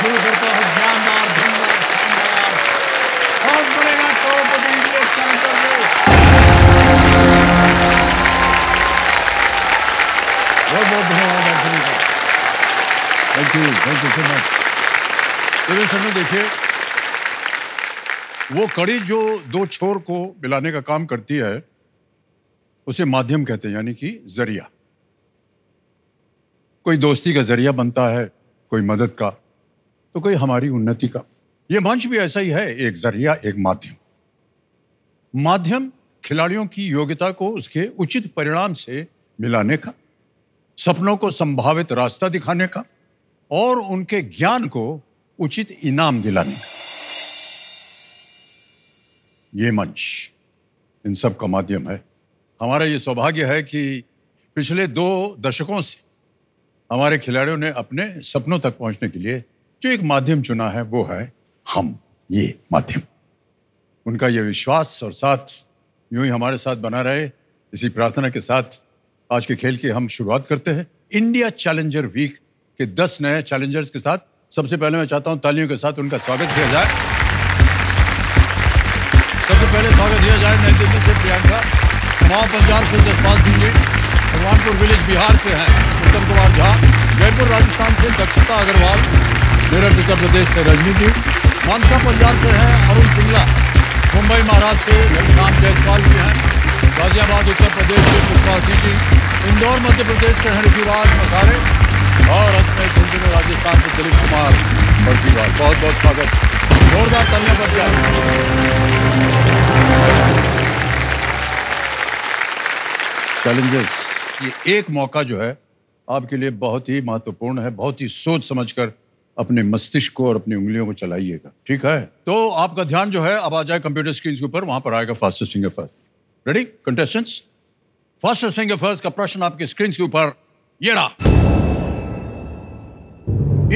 शुरू करता हूँ जानदार धनदार शानदार बहुत बड़ेगा करोड़पति इंडिया चैलेंजर रेस। बहुत बहुत धन्यवाद आप सभी का। Thank you so much. मेरे सामने देखिए वो कड़ी जो दो छोर को मिलाने का काम करती है उसे माध्यम कहते हैं, यानी कि जरिया। कोई दोस्ती का जरिया बनता है, कोई मदद का, तो कोई हमारी उन्नति का। यह मंच भी ऐसा ही है, एक जरिया, एक माध्यम। माध्यम खिलाड़ियों की योग्यता को उसके उचित परिणाम से मिलाने का, सपनों को संभावित रास्ता दिखाने का और उनके ज्ञान को उचित इनाम दिलाने का। ये मंच इन सब का माध्यम है। हमारा ये सौभाग्य है कि पिछले 2 दशकों से हमारे खिलाड़ियों ने अपने सपनों तक पहुंचने के लिए जो एक माध्यम चुना है वो है हम, ये माध्यम। उनका ये विश्वास और साथ यूं ही हमारे साथ बना रहे, इसी प्रार्थना के साथ आज के खेल की हम शुरुआत करते हैं। इंडिया चैलेंजर वीक के 10 नए चैलेंजर्स के साथ सबसे पहले मैं चाहता हूं तालियों के साथ उनका स्वागत किया जाए। सबसे पहले स्वागत दिया जाए नई दिल्ली से प्रियंका, कुमाऊं पंजाब से जसपाल सिंह जी, भगवानपुर विलेज बिहार से हैं उत्तम कुमार झा, जयपुर राजस्थान से दक्षता अग्रवाल, मेरठ उत्तर प्रदेश से रजनी जी, मानसा पंजाब से हैं अरुण सिंगला, मुंबई महाराष्ट्र से घनश्याम जायसवाल जी हैं, गाजियाबाद उत्तर प्रदेश से पुष्पावती जी, इंदौर मध्य प्रदेश से हैं ऋतुराज मकारे और अंत में झुंझुनू राजस्थान से दिलीप कुमार बरसीवाल। बहुत बहुत स्वागत, जोरदार तालियां बजाएं। चैलेंजर्स, ये एक मौका जो है आपके लिए बहुत ही महत्वपूर्ण है। बहुत ही सोच समझकर अपने मस्तिष्क को और अपनी उंगलियों को चलाइएगा, ठीक है? तो आपका ध्यान जो है अब आ जाए कंप्यूटर स्क्रीन के ऊपर, वहां पर आएगा fastest finger first. Ready contestants? Fastest finger first का प्रश्न आपके स्क्रीन के ऊपर ये रहा।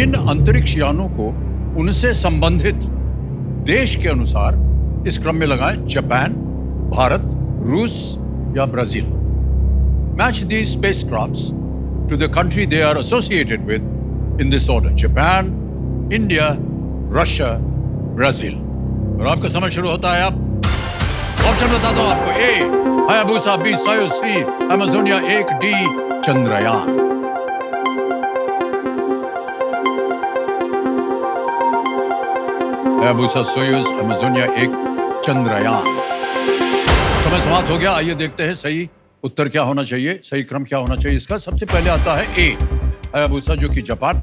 इन अंतरिक्ष यानों को उनसे संबंधित देश के अनुसार इस क्रम में लगाएं, जापान, भारत, रूस या Brazil. Match these spacecrafts to the country they are associated with in this order: Japan, India, Russia, Brazil. और आपका समय शुरू होता है। आप ऑप्शन बताता हूं आपको। A Hayabusa, B Soyuz, C Amazonia 1, D Chandrayaan. Hayabusa, Soyuz, Amazonia 1 Chandrayaan. समय समाप्त हो गया। आइए देखते हैं सही उत्तर क्या होना चाहिए, सही क्रम क्या होना चाहिए इसका। सबसे पहले आता है ए हायाबुसा जो कि जापान,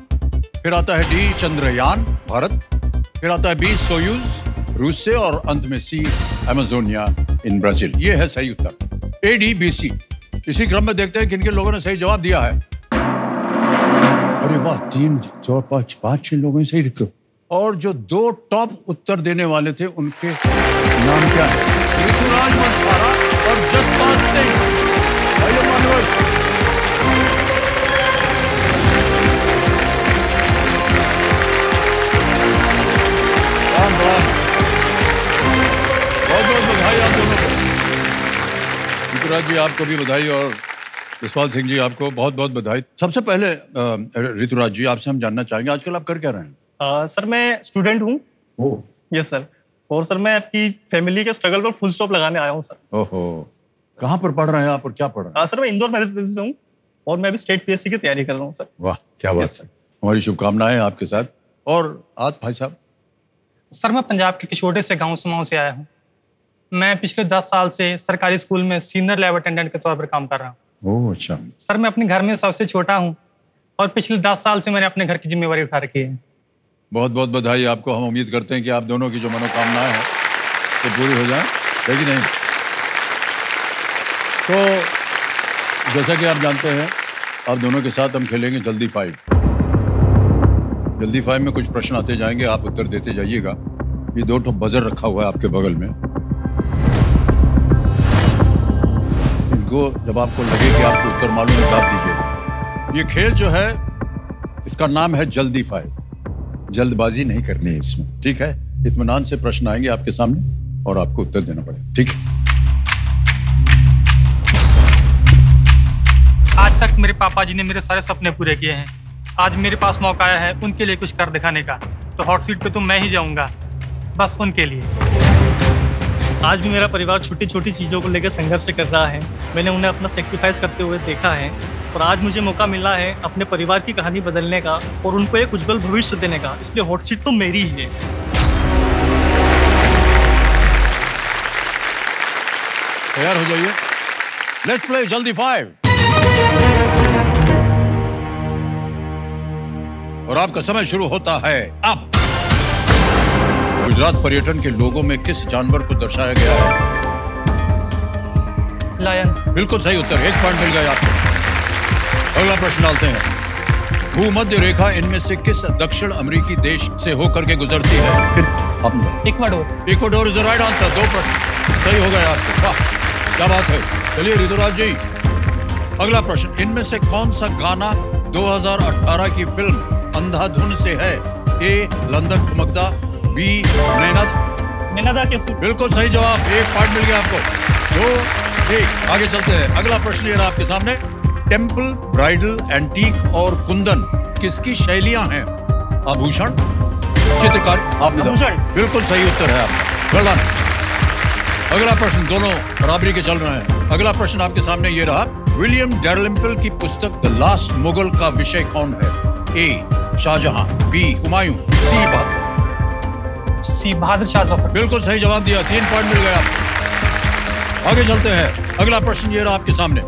फिर आता है डी चंद्रयान भारत, फिर आता है बी सोयुज रूस से और अंत में सी अमेजोनिया इन ब्राजील। ये है सही उत्तर, ए डी बी सी। इसी क्रम में देखते हैं किन किन लोगों ने सही जवाब दिया है। अरे वाह, 3 4 5 5 6 लोगों ने सही लिखा। और जो 2 टॉप उत्तर देने वाले थे उनके नाम क्या है? ऋतुराज मनसारा और जसपाल सिंह। बहुत बधाई आप दोनों को। ऋतुराज जी आपको भी बधाई और जसपाल सिंह जी आपको बहुत बहुत बधाई। सबसे पहले ऋतुराज जी आपसे हम जानना चाहेंगे आजकल आप कर क्या रहे हैं? सर मैं स्टूडेंट हूँ। Yes sir. और सर मैं आपकी फैमिली के स्ट्रगल पर फुल स्टॉप लगाने आया हूँ सर। ओहो, कहाँ पर पढ़ रहे हैं आप और क्या पढ़ रहे हैं? सर मैं इंदौर मध्य प्रदेश से हूँ और मैं अभी स्टेट पीएससी की तैयारी कर रहा हूँ सर। वाह क्या बात है, हमारी शुभकामनाएं आपके साथ। और आप भाई साहब? सर मैं पंजाब के छोटे से गांव समाओं से आया हूँ। मैं पिछले 10 साल से सरकारी स्कूल में सीनियर लैब अटेंडेंट के तौर पर काम कर रहा हूँ। ओह अच्छा। सर मैं अपने घर में सबसे छोटा हूँ और पिछले 10 साल से मैंने अपने घर की जिम्मेवारी उठा रखी है। बहुत बहुत बधाई आपको। हम उम्मीद करते हैं कि आप दोनों की जो मनोकामनाएं हैं तो पूरी हो जाए, है कि नहीं? तो जैसा कि आप जानते हैं आप दोनों के साथ हम खेलेंगे जल्दी 5। जल्दी 5 में कुछ प्रश्न आते जाएंगे, आप उत्तर देते जाइएगा। ये 2 ठो बजर रखा हुआ है आपके बगल में, इनको जब आपको लगे कि आपको उत्तर मालूम है दाब दीजिएगा। ये खेल जो है इसका नाम है जल्दी 5। जल्दबाजी नहीं करनी है इसमें, ठीक है? इत्मीनान से प्रश्न आएंगे आपके सामने और आपको उत्तर देना पड़ेगा, ठीक है? आज तक मेरे पापा जी ने मेरे सारे सपने पूरे किए हैं। आज मेरे पास मौका आया है उनके लिए कुछ कर दिखाने का। तो हॉट सीट पे तो मैं ही जाऊंगा, बस उनके लिए। आज भी मेरा परिवार छोटी छोटी चीज़ों को लेकर संघर्ष कर रहा है। मैंने उन्हें अपना सेक्रीफाइस करते हुए देखा है और आज मुझे मौका मिला है अपने परिवार की कहानी बदलने का और उनको एक उज्जवल भविष्य देने का। इसलिए हॉट सीट तो मेरी ही है। तैयार हो जाइए, लेट्स प्ले जल्दी 5। और आपका समय शुरू होता है अब। गुजरात पर्यटन के लोगों में किस जानवर को दर्शाया गया है? लायन। बिल्कुल सही उत्तर, 1 पॉइंट मिल गया आपको। अगला प्रश्न डालते हैं। भूमध्य रेखा इनमें से किस दक्षिण अमेरिकी देश से होकर के गुजरती है? Ecuador. Ecuador is the right answer. 2 प्रश्न सही हो गए आपके। वाह, क्या बात है। चलिए ऋतुराज जी, अगला प्रश्न। इनमें से कौन सा गाना 2018 की फिल्म अंधाधुन से है? ए लंदन ठुमकदा, बी नैना के सूर। बिल्कुल सही जवाब, 1 पॉइंट मिल गया आपको। 2-1 आगे चलते हैं। अगला प्रश्न ये रहा आपके सामने। टेम्पल, ब्राइडल, एंटीक और कुंदन किसकी शैलियां हैं? आभूषण, चित्रकारी। आपने बिल्कुल सही उत्तर है आपका। Well done. अगला प्रश्न, दोनों बराबरी के चल रहे हैं। अगला प्रश्न आपके सामने ये रहा। विलियम डैलिम्पल की पुस्तक द लास्ट मुगल का विषय कौन है? ए शाहजहां, बी हुमायूं, सी बहादुर शाह जफर। बिल्कुल सही जवाब दिया, 3 पॉइंट मिल गए आपको। आगे चलते हैं। अगला प्रश्न ये रहा आपके सामने।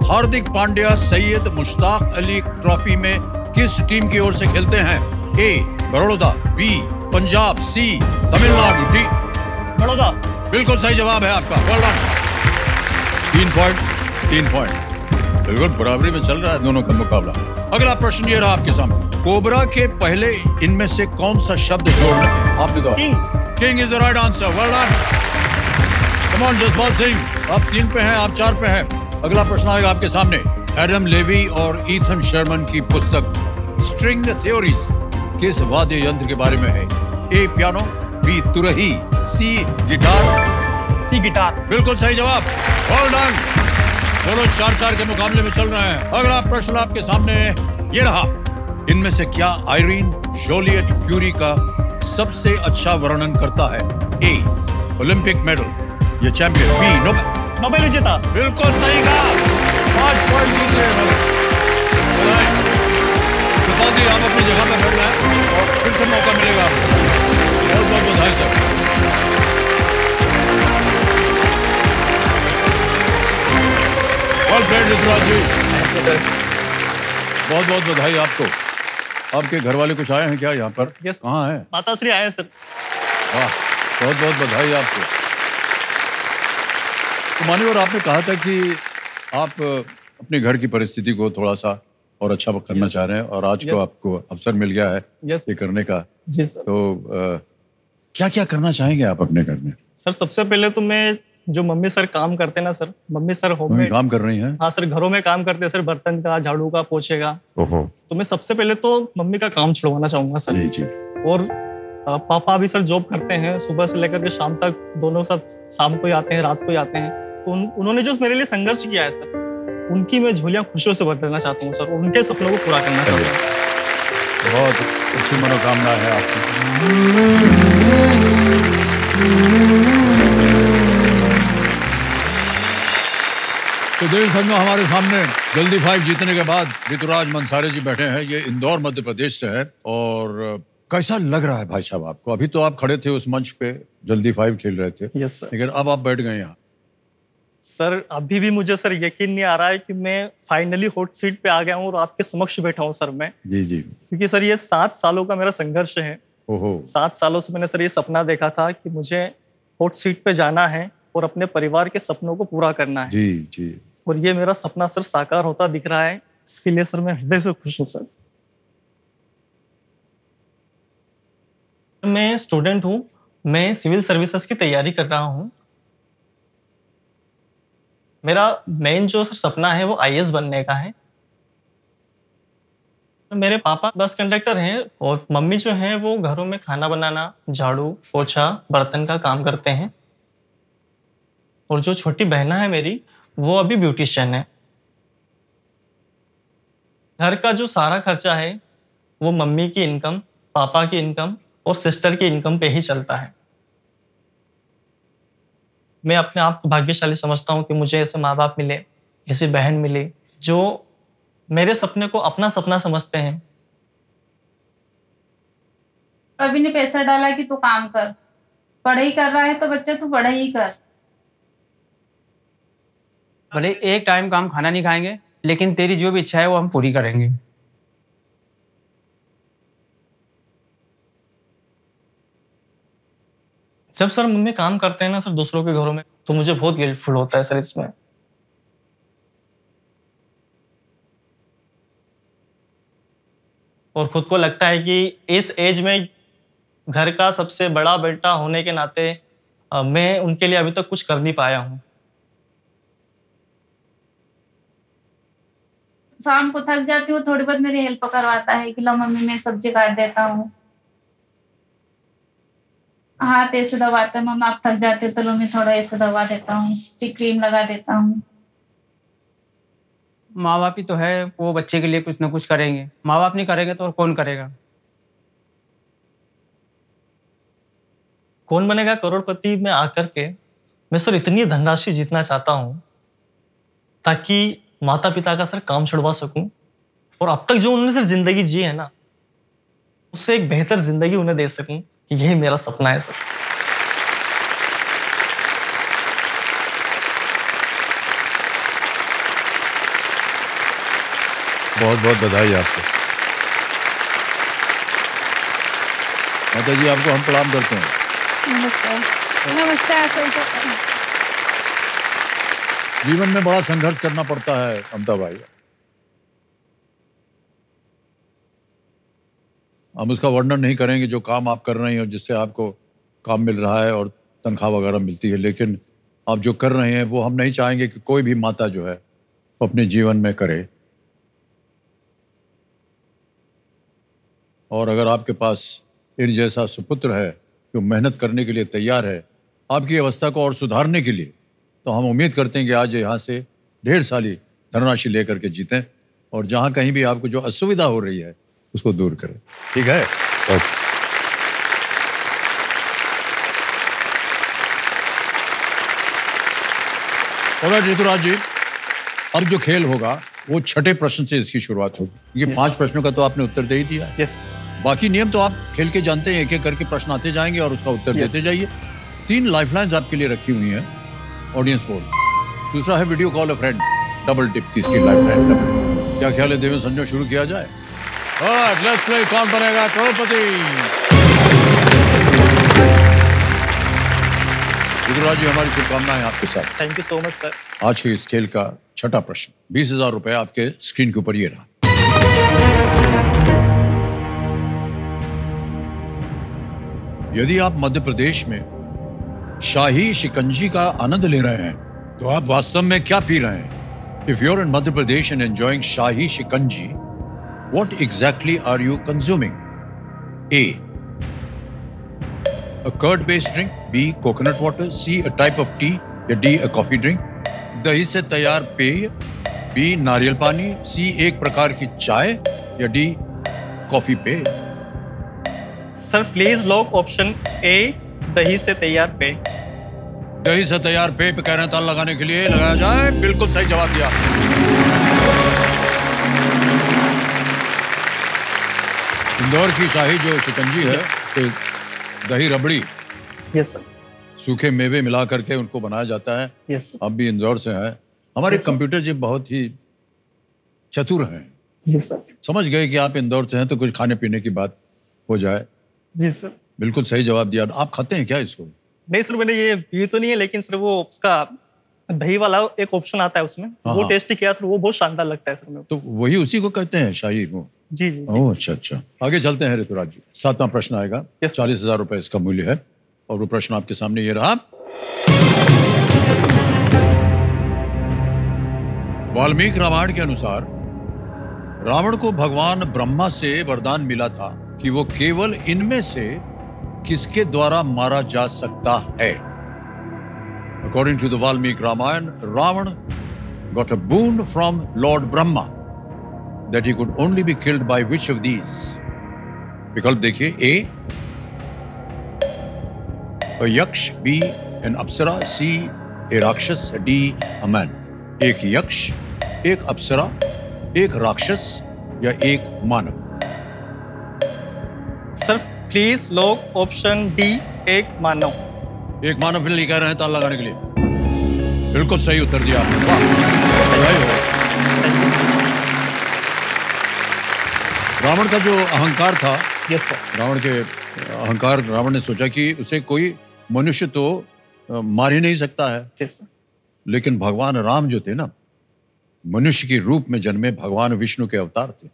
हार्दिक पांड्या सैयद मुश्ताक अली ट्रॉफी में किस टीम की ओर से खेलते हैं? ए बड़ौदा, बी पंजाब, सी तमिलनाडु, डी बड़ौदा। बिल्कुल सही जवाब है आपका। Well done. 3 पॉइंट। बिल्कुल बराबरी में चल रहा है दोनों का मुकाबला। अगला प्रश्न ये रहा आपके सामने। कोबरा के पहले इनमें से कौन सा शब्द जोड़ना? आपने कहा king is the right answer. Well done. Come on Jaspal Singh, आप 3 पे हैं, आप 4 पे हैं। अगला प्रश्न आएगा आपके सामने। एडम लेवी और ईथन शर्मन की पुस्तक स्ट्रिंग थ्योरीज किस वाद्य यंत्र के बारे में है? ए पियानो, बी तुरही, सी गिटार, सी गिटार। बिल्कुल सही जवाब। Well done. दोनों 4-4 के मुकाबले में चल रहे हैं। अगला प्रश्न आपके सामने ये रहा। इनमें से क्या आयरीन जोलियट क्यूरी का सबसे अच्छा वर्णन करता है? ए ओलंपिक मेडल, ये चैंपियन, बी नोबेल विजेता। बिल्कुल सही कहा। 5 पॉइंट जीत गए। बता दी, आप अपनी जगह पर बैठ जाए और फिर से मौका मिलेगा आपको। बहुत बहुत बधाई सर। वेल प्लेड ऋतुराज जी। बहुत बहुत बधाई आपको। आपके घर वाले कुछ आए हैं क्या यहाँ पर? कहाँ हैं? माताश्री आए हैं सर। वाह, बहुत बहुत बधाई आपको। तो माननीय, और आपने कहा था कि आप अपने घर की परिस्थिति को थोड़ा सा और अच्छा करना चाह रहे हैं और आज को आपको अवसर मिल गया है ये करने का। जी सर। तो क्या क्या करना चाहेंगे आप अपने घर में? सर सबसे पहले तो मैं, जो मम्मी सर काम करते हैं ना सर, मम्मी सर होम में काम कर रही हैं। हाँ सर, घरों में काम करते हैं सर, बर्तन का, झाड़ू का, पोछे का। ओहो। तो मैं सबसे पहले तो मम्मी का काम छुड़वाना चाहूंगा सर। जी जी। और पापा भी सर जॉब करते हैं, सुबह से लेकर के शाम तक, दोनों साथ शाम को ही आते हैं, रात को ही आते हैं। तो उन्होंने जो मेरे लिए संघर्ष किया है सर, उनकी मैं झोलियां खुशियों से भर देना चाहता हूँ सर, उनके सपनों को पूरा करना चाहता हूँ। बहुत अच्छी मनोकामना है आपकी। तो देर संग हमारे सामने जल्दी 5 जीतने के बाद ऋतुराज मनसारे जी बैठे हैं। ये इंदौर मध्य प्रदेश से है। और कैसा लग रहा है भाई साहब आपको? अभी तो आप खड़े थे उस मंच पे, जल्दी 5 खेल रहे थे। Yes sir. लेकिन अब आप बैठ गए यहाँ। सर अभी भी मुझे सर यकीन नहीं आ रहा है कि मैं फाइनली हॉट सीट पे आ गया हूँ और आपके समक्ष बैठा हूँ सर मैं। जी जी। क्योंकि सर ये 7 सालों का मेरा संघर्ष है। ओहो। 7 सालों से मैंने सर ये सपना देखा था कि मुझे हॉट सीट पे जाना है और अपने परिवार के सपनों को पूरा करना है। जी जी। और ये मेरा सपना सर साकार होता दिख रहा है। इसके लिए सर मैं हृदय से खुश हूँ सर। मैं स्टूडेंट हूँ, मैं सिविल सर्विसेज की तैयारी कर रहा हूँ। मेरा मेन जो सर सपना है वो आईएएस बनने का है। मेरे पापा बस कंडक्टर हैं और मम्मी जो है वो घरों में खाना बनाना, झाड़ू, पोछा, बर्तन का काम करते हैं। और जो छोटी बहना है मेरी, वो अभी ब्यूटिशियन है। घर का जो सारा खर्चा है वो मम्मी की इनकम, पापा की इनकम और सिस्टर की इनकम पे ही चलता है। मैं अपने आप को भाग्यशाली समझता हूँ कि मुझे ऐसे माँ बाप मिले, ऐसी बहन मिली जो मेरे सपने को अपना सपना समझते हैं। अभी ने पैसा डाला कि तू काम कर, पढ़ाई कर रहा है तो बच्चा तू पढ़ाई कर। भले एक टाइम का हम खाना नहीं खाएंगे, लेकिन तेरी जो भी इच्छा है वो हम पूरी करेंगे। जब सर मम्मी काम करते हैं ना सर दूसरों के घरों में, तो मुझे बहुत गिल्टफुल होता है सर इसमें। और खुद को लगता है कि इस एज में घर का सबसे बड़ा बेटा होने के नाते मैं उनके लिए अभी तक कुछ कर नहीं पाया हूँ। शाम को थक जाती हूँ, थोड़ी बहुत मेरी हेल्प करवाता है कि लो मम्मी मैं सब्जी काट देता हूँ, हाथ ऐसे दबाता है, मम्मा आप थक जाते हो तो लो मैं थोड़ा ऐसे दबा देता हूँ, फिर क्रीम लगा देता हूँ। माँ बाप ही तो है, वो बच्चे के लिए कुछ ना कुछ करेंगे। माँ बाप नहीं करेंगे तो और कौन करेगा? कौन बनेगा करोड़पति में आकर के मैं सर इतनी धनराशि जीतना चाहता हूँ ताकि माता पिता का सर काम छुड़वा सकूं, और अब तक जो उन्होंने सर जिंदगी जी है ना, उससे एक बेहतर जिंदगी उन्हें दे सकूं। यही मेरा सपना है सर। बहुत बहुत बधाई आपको। माता जी आपको हम प्रणाम करते हैं। नमस्कार। नमस्कार सर। जीवन में बड़ा संघर्ष करना पड़ता है ममता भाई। हम उसका वर्णन नहीं करेंगे जो काम आप कर रहे हैं और जिससे आपको काम मिल रहा है और तनख्वाह वगैरह मिलती है, लेकिन आप जो कर रहे हैं वो हम नहीं चाहेंगे कि कोई भी माता जो है वो अपने जीवन में करे। और अगर आपके पास इन जैसा सुपुत्र है जो मेहनत करने के लिए तैयार है आपकी अवस्था को और सुधारने के लिए, तो हम उम्मीद करते हैं कि आज यहाँ से ढेर सारी धनराशि लेकर के जीतें और जहाँ कहीं भी आपको जो असुविधा हो रही है उसको दूर करें। ठीक है? ओके। और ऋतुराज जी, अब जो खेल होगा वो छठे प्रश्न से इसकी शुरुआत होगी। ये 5 प्रश्नों का तो आपने उत्तर दे ही दिया है। यस। बाकी नियम तो आप खेल के जानते हैं, एक एक करके प्रश्न आते जाएंगे और उसका उत्तर देते जाइए। 3 लाइफलाइंस आपके लिए रखी हुई हैं ऑडियंस पोल। दूसरा है video call a friend, double tip. तीसरी लाइफलाइन डबल। क्या ख्याल है देवेंद्र संजय, शुरू किया जाए? लेट्स प्ले कौन बनेगा करोड़पति। ऋतुराज जी हमारी शुभकामनाएं आपके साथ। Thank you so much sir. आज के इस खेल का छठा प्रश्न, 20,000 रुपए आपके स्क्रीन के ऊपर ये रहा। यदि आप मध्य प्रदेश में शाही शिकंजी का आनंद ले रहे हैं तो आप वास्तव में क्या पी रहे हैं? If you are in Madhya Pradesh and enjoying shahi shikanji, what exactly are you consuming? A, a curd based drink, B, coconut water, C, a type of tea, या D, a coffee drink. दही से तैयार पेय, B, नारियल पानी, C, एक प्रकार की चाय, या D, कॉफी पेय। सर प्लीज लॉक ऑप्शन ए, दही से तैयार पेय। दही से तैयार पेय पे कह रहे हैं ताला लगाने के लिए, लगाया जाए। बिल्कुल सही जवाब दिया। इंदौर की शाही जो शिकंजी है तो दही रबड़ी, यस सर। सूखे मेवे मिला करके उनको बनाया जाता है। यस आप भी इंदौर से हैं। हमारे Yes, sir. कंप्यूटर जी बहुत ही चतुर हैं, जी सर। समझ गए कि आप इंदौर से हैं तो कुछ खाने पीने की बात हो जाए। जी सर। बिल्कुल सही जवाब दिया। आप खाते हैं क्या इसको? नहीं सर, मैंने ये तो नहीं है, लेकिन सर वो उसका दही वाला एक ऑप्शन आता है उसमें, वो हाँ। टेस्टी किया सर, वो बहुत शानदार लगता है सर मेरे को। तो वही उसी को कहते हैं शाही वो। जी जी। ओह अच्छा अच्छा। आगे चलते हैं ऋतुराज जी। 7वां प्रश्न आएगा। Yes, sir. 40,000 रुपए इसका मूल्य है और वो प्रश्न आपके सामने ये रहा। वाल्मीकि रामायण के अनुसार रावण को भगवान ब्रह्मा से वरदान मिला था कि वो केवल इनमें से किसके द्वारा मारा जा सकता है? According to the Valmiki Ramayana, Ravan got a boon from Lord Brahma that he could only be killed by which of these? विकल्प देखिए, A, A यक्ष, B an Apsara, C a राक्षस, D a man। एक यक्ष, एक अप्सरा, एक राक्षस या एक मानव। सर प्लीज लोग ऑप्शन डी, एक मानव। एक मानव फिर कह रहे हैं ताल लगाने के लिए। बिल्कुल सही उत्तर दिया आपने, वाह, बधाई हो। रावण का जो अहंकार था, यस सर। रावण के अहंकार, रावण ने सोचा कि उसे कोई मनुष्य तो मार ही नहीं सकता है, यस सर। लेकिन भगवान राम जो थे ना, मनुष्य के रूप में जन्मे भगवान विष्णु के अवतार थे,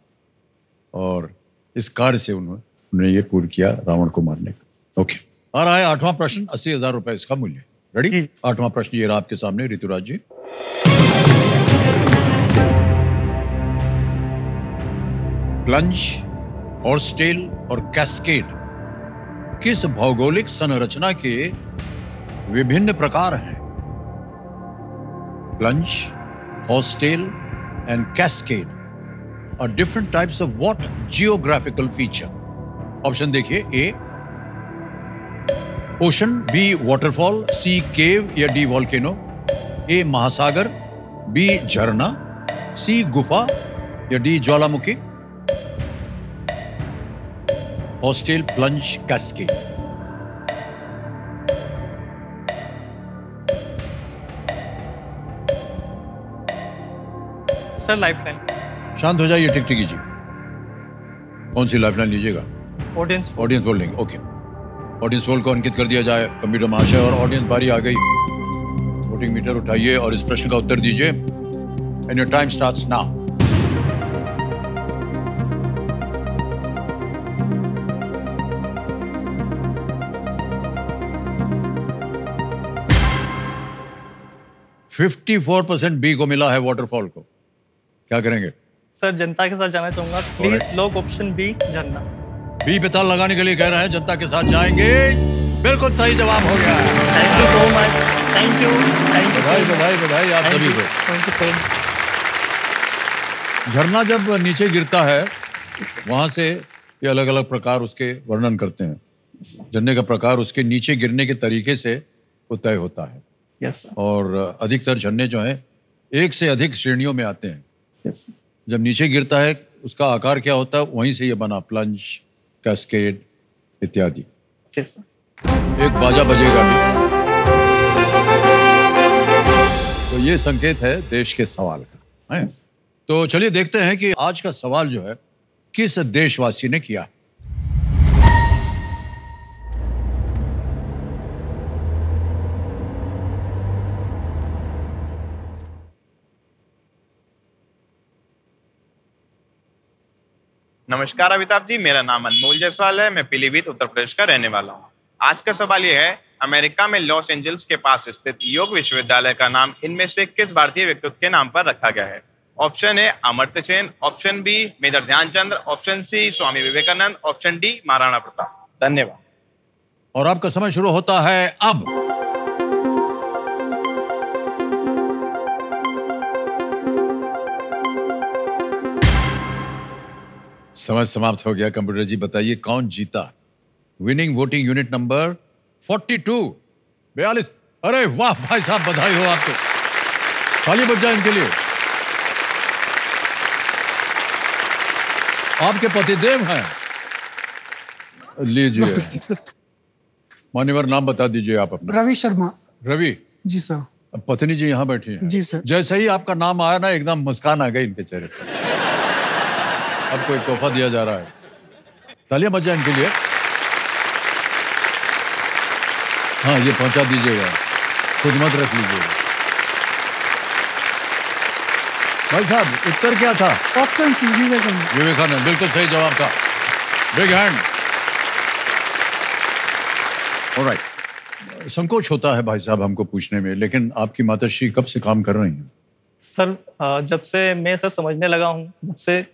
और इस कार्य से उन्होंने ये पूर्ण किया रावण को मारने का। ओके, आ रहा है 8वां प्रश्न, 80,000 रुपए इसका मूल्य। रेडी? 8वां प्रश्न ये रहा आपके सामने, ऋतुराज जी। प्लंज, हॉर्सटेल और कैस्केड किस भौगोलिक संरचना के विभिन्न प्रकार हैं? Plunge, horsetail and cascade are different types of what geographical feature? Option देखिए, A ocean, B waterfall, C cave या डी वॉल्केनो, ए महासागर, बी झरना, सी गुफा या डी ज्वालामुखी। Hostel, plunge, cascade. Sir lifeline. शांत हो जाइए, टिक कीजिए। कौन सी लाइफलाइन लीजिएगा? ऑडियंस। ऑडियंस पोल लेंगे, ओके। ऑडियंस पोल को अंकित कर दिया जाए कंप्यूटर महाशय, और ऑडियंस बारी आ गई। वोटिंग मीटर उठाइए और इस प्रश्न का उत्तर दीजिए। And your time starts now. %54 B को मिला है वाटरफॉल को। क्या करेंगे? सर जनता के साथ जाना चाहूंगा, प्लीज लोग ऑप्शन बी, झरना। बी पे ताल लगाने के लिए कह रहे हैं, जनता के साथ जाएंगे। बिल्कुल सही जवाब हो गया है। Thank you so much. Thank you, thank you. बधाई बधाई बधाई आप सभी को। Thank you. झरना जब नीचे गिरता है, वहां से ये अलग अलग प्रकार उसके वर्णन करते हैं। झरने का प्रकार उसके नीचे गिरने के तरीके से वो तय होता है। Yes sir. और अधिकतर झरने जो हैं, एक से अधिक श्रेणियों में आते हैं। Yes sir. जब नीचे गिरता है, उसका आकार क्या होता है, वहीं से ये बना प्लंज, कैस्केड इत्यादि। Yes sir. एक बाजा बजेगा भी। तो ये संकेत है देश के सवाल का, है? तो चलिए देखते हैं कि आज का सवाल जो है किस देशवासी ने किया। नमस्कार अमिताभ जी, मेरा नाम अनमोल जायसवाल है। मैं पीलीभीत उत्तर प्रदेश का रहने वाला हूँ। आज का सवाल ये है, अमेरिका में लॉस एंजल्स के पास स्थित योग विश्वविद्यालय का नाम इनमें से किस भारतीय व्यक्तित्व के नाम पर रखा गया है? Option A Amartya Sen, option B major Dhyanchand, option C Swami Vivekananda, option D Maharana Pratap. धन्यवाद। और आपका समय शुरू होता है अब। समय समाप्त हो गया। कंप्यूटर जी बताइए कौन जीता? Winning voting unit number 42, 42। अरे वाह भाई साहब, बधाई हो आपको। ताली बज जाए इनके लिए। आपके पतिदेव हैं। लीजिए मान्यवर, नाम बता दीजिए आप अपना। रवि शर्मा। रवि जी सर। अब पत्नी जी यहाँ बैठी हैं। जी सर। जैसे ही आपका नाम आया ना, एकदम मुस्कान आ गई इनके चेहरे पर। आपको एक तोहफा दिया जा रहा है। तालियां बज जाए इनके लिए। हाँ, ये पहुंचा दीजिएगा, खुद मत रख लीजिएगा। भाई साहब, उत्तर क्या था? Option C, Vivekananda. विवेकानंद, बिल्कुल सही जवाब था। Big hand. ऑलराइट। संकोच होता है भाई साहब हमको पूछने में, लेकिन आपकी माताश्री कब से काम कर रही हैं? सर जब से मैं सर समझने लगा हूँ, जब से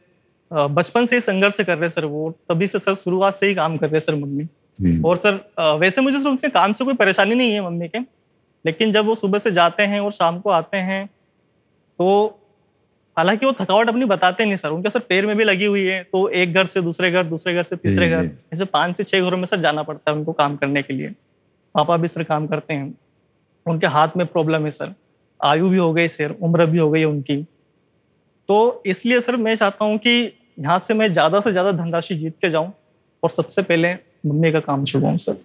बचपन से ही संघर्ष कर रहे सर वो, तभी से सर शुरुआत से ही काम कर रहे सर मम्मी। और सर वैसे मुझे सर उनके काम से कोई परेशानी नहीं है मम्मी के, लेकिन जब वो सुबह से जाते हैं और शाम को आते हैं, तो हालांकि वो थकावट अपनी बताते नहीं सर, उनके सर पैर में भी लगी हुई है, तो एक घर से दूसरे घर, दूसरे घर से तीसरे घर, ऐसे 5 से 6 घरों में सर जाना पड़ता है उनको काम करने के लिए। पापा भी सर काम करते हैं, उनके हाथ में प्रॉब्लम है सर, आयु भी हो गई सर, उम्र भी हो गई है उनकी। तो इसलिए सर मैं चाहता हूँ कि यहाँ से मैं ज़्यादा से ज़्यादा धनराशि जीत के जाऊँ और सबसे पहले मम्मी का काम छुड़वाऊँ सर।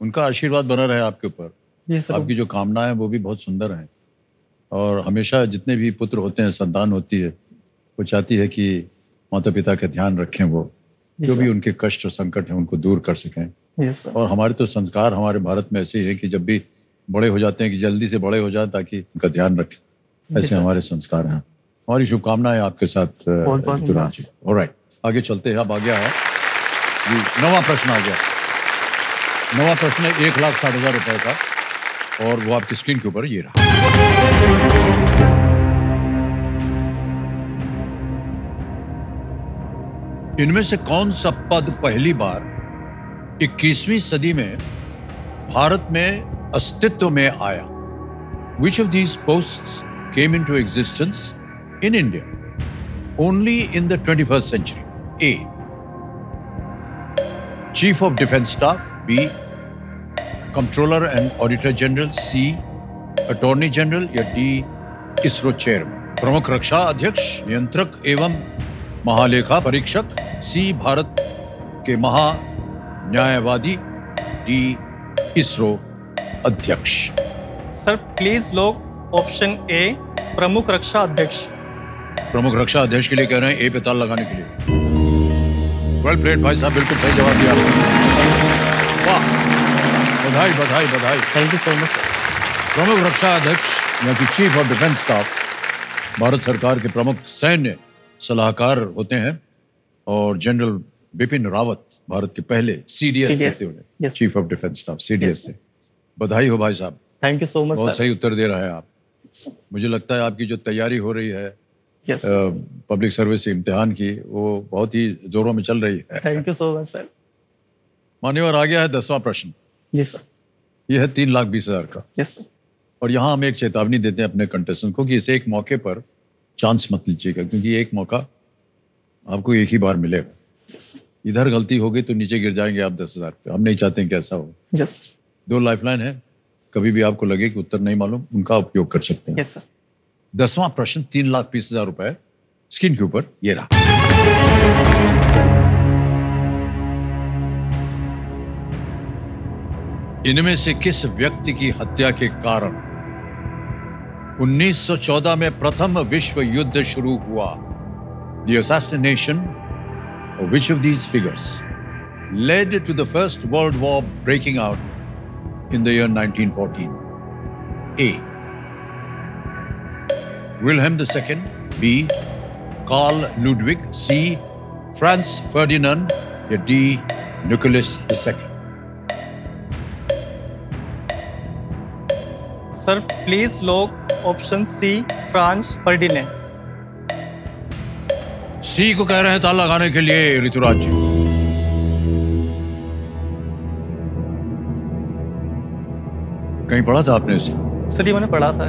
उनका आशीर्वाद बना रहे आपके ऊपर। जी सर। आपकी जो कामना है वो भी बहुत सुंदर है, और हमेशा जितने भी पुत्र होते हैं, संतान होती है, वो चाहती है कि माता पिता का ध्यान रखें, वो जो भी उनके कष्ट और संकट हैं उनको दूर कर सकें। Yes sir. और हमारे तो संस्कार हमारे भारत में ऐसे ही है कि जब भी बड़े हो जाते हैं कि जल्दी से बड़े हो जाएं ताकि उनका ध्यान रखें, ऐसे हमारे संस्कार हैं। हमारी शुभकामनाएं आपके साथ ऋतुराज जी। ऑलराइट, आगे चलते हैं। अब आ गया है जी नवा प्रश्न आ गया। नवा प्रश्न है 1,60,000 रुपए का, और वो आपकी स्क्रीन के ऊपर ये रहा। इनमें से कौन सा पद पहली बार 21वीं सदी में भारत में अस्तित्व में आया? Which of these posts came into existence in India only in the 21st century? A. Chief of Defence Staff. B. Comptroller and Auditor General. C. Attorney General. या D. ISRO Chairman. प्रमुख रक्षा अध्यक्ष, नियंत्रक एवं महालेखा परीक्षक। सी. भारत के महा न्यायवादी। डी. इसरो अध्यक्ष। सर प्लीज लोग ऑप्शन ए प्रमुख रक्षा अध्यक्ष। प्रमुख रक्षा अध्यक्ष के लिए कह रहे हैं, ए पे ताल लगाने के लिए। वेल प्लेड भाई साहब, बिल्कुल सही जवाब दिया। वाह, बधाई बधाई बधाई। Thank you so much sir. प्रमुख रक्षा अध्यक्ष यानी कि chief of defence staff Bharat सरकार के प्रमुख सैन्य सलाहकार होते हैं, और जनरल बिपिन रावत भारत के पहले सीडीएस कहते हुए chief of defence staff CDS थे। बधाई हो भाई साहब, थैंक यू सो मच। बहुत सही उत्तर दे रहे हैं आप। मुझे लगता है आपकी जो तैयारी हो रही है पब्लिक सर्विस इम्तिहान की, वो बहुत ही जोरों में चल रही है। Thank you so much sir. मान्यवर, आ गया है 10वां प्रश्न। जी सर। यह है 3,20,000 का। Yes sir. और यहाँ हम एक चेतावनी देते हैं अपने कंटेस्टेंट को कि इस एक मौके पर चांस मत लीजिएगा, क्योंकि एक मौका आपको एक ही बार मिलेगा। इधर गलती हो गई तो नीचे गिर जाएंगे आप 10,000 पे। हम नहीं चाहते हैं कि ऐसा हो। जस्ट 2 लाइफलाइन है, कभी भी आपको लगे कि उत्तर नहीं मालूम, उनका उपयोग कर सकते हैं। Yes sir. 10वां प्रश्न 3,20,000 रुपए स्क्रीन के ऊपर ये रहा। इनमें से किस व्यक्ति की हत्या के कारण 1914 में प्रथम विश्व युद्ध शुरू हुआ? The assassination of which of these figures led to the First World War breaking out in the year 1914? A. Wilhelm II. B. Karl Ludwig. C. Franz Ferdinand. या D. Nicholas II. Sir please लोग option C Franz Ferdinand. सी को कह रहे हैं ताल लगाने के लिए ऋतुराज जी। कहीं पढ़ा था आपने इसे? सर ये मैंने पढ़ा था।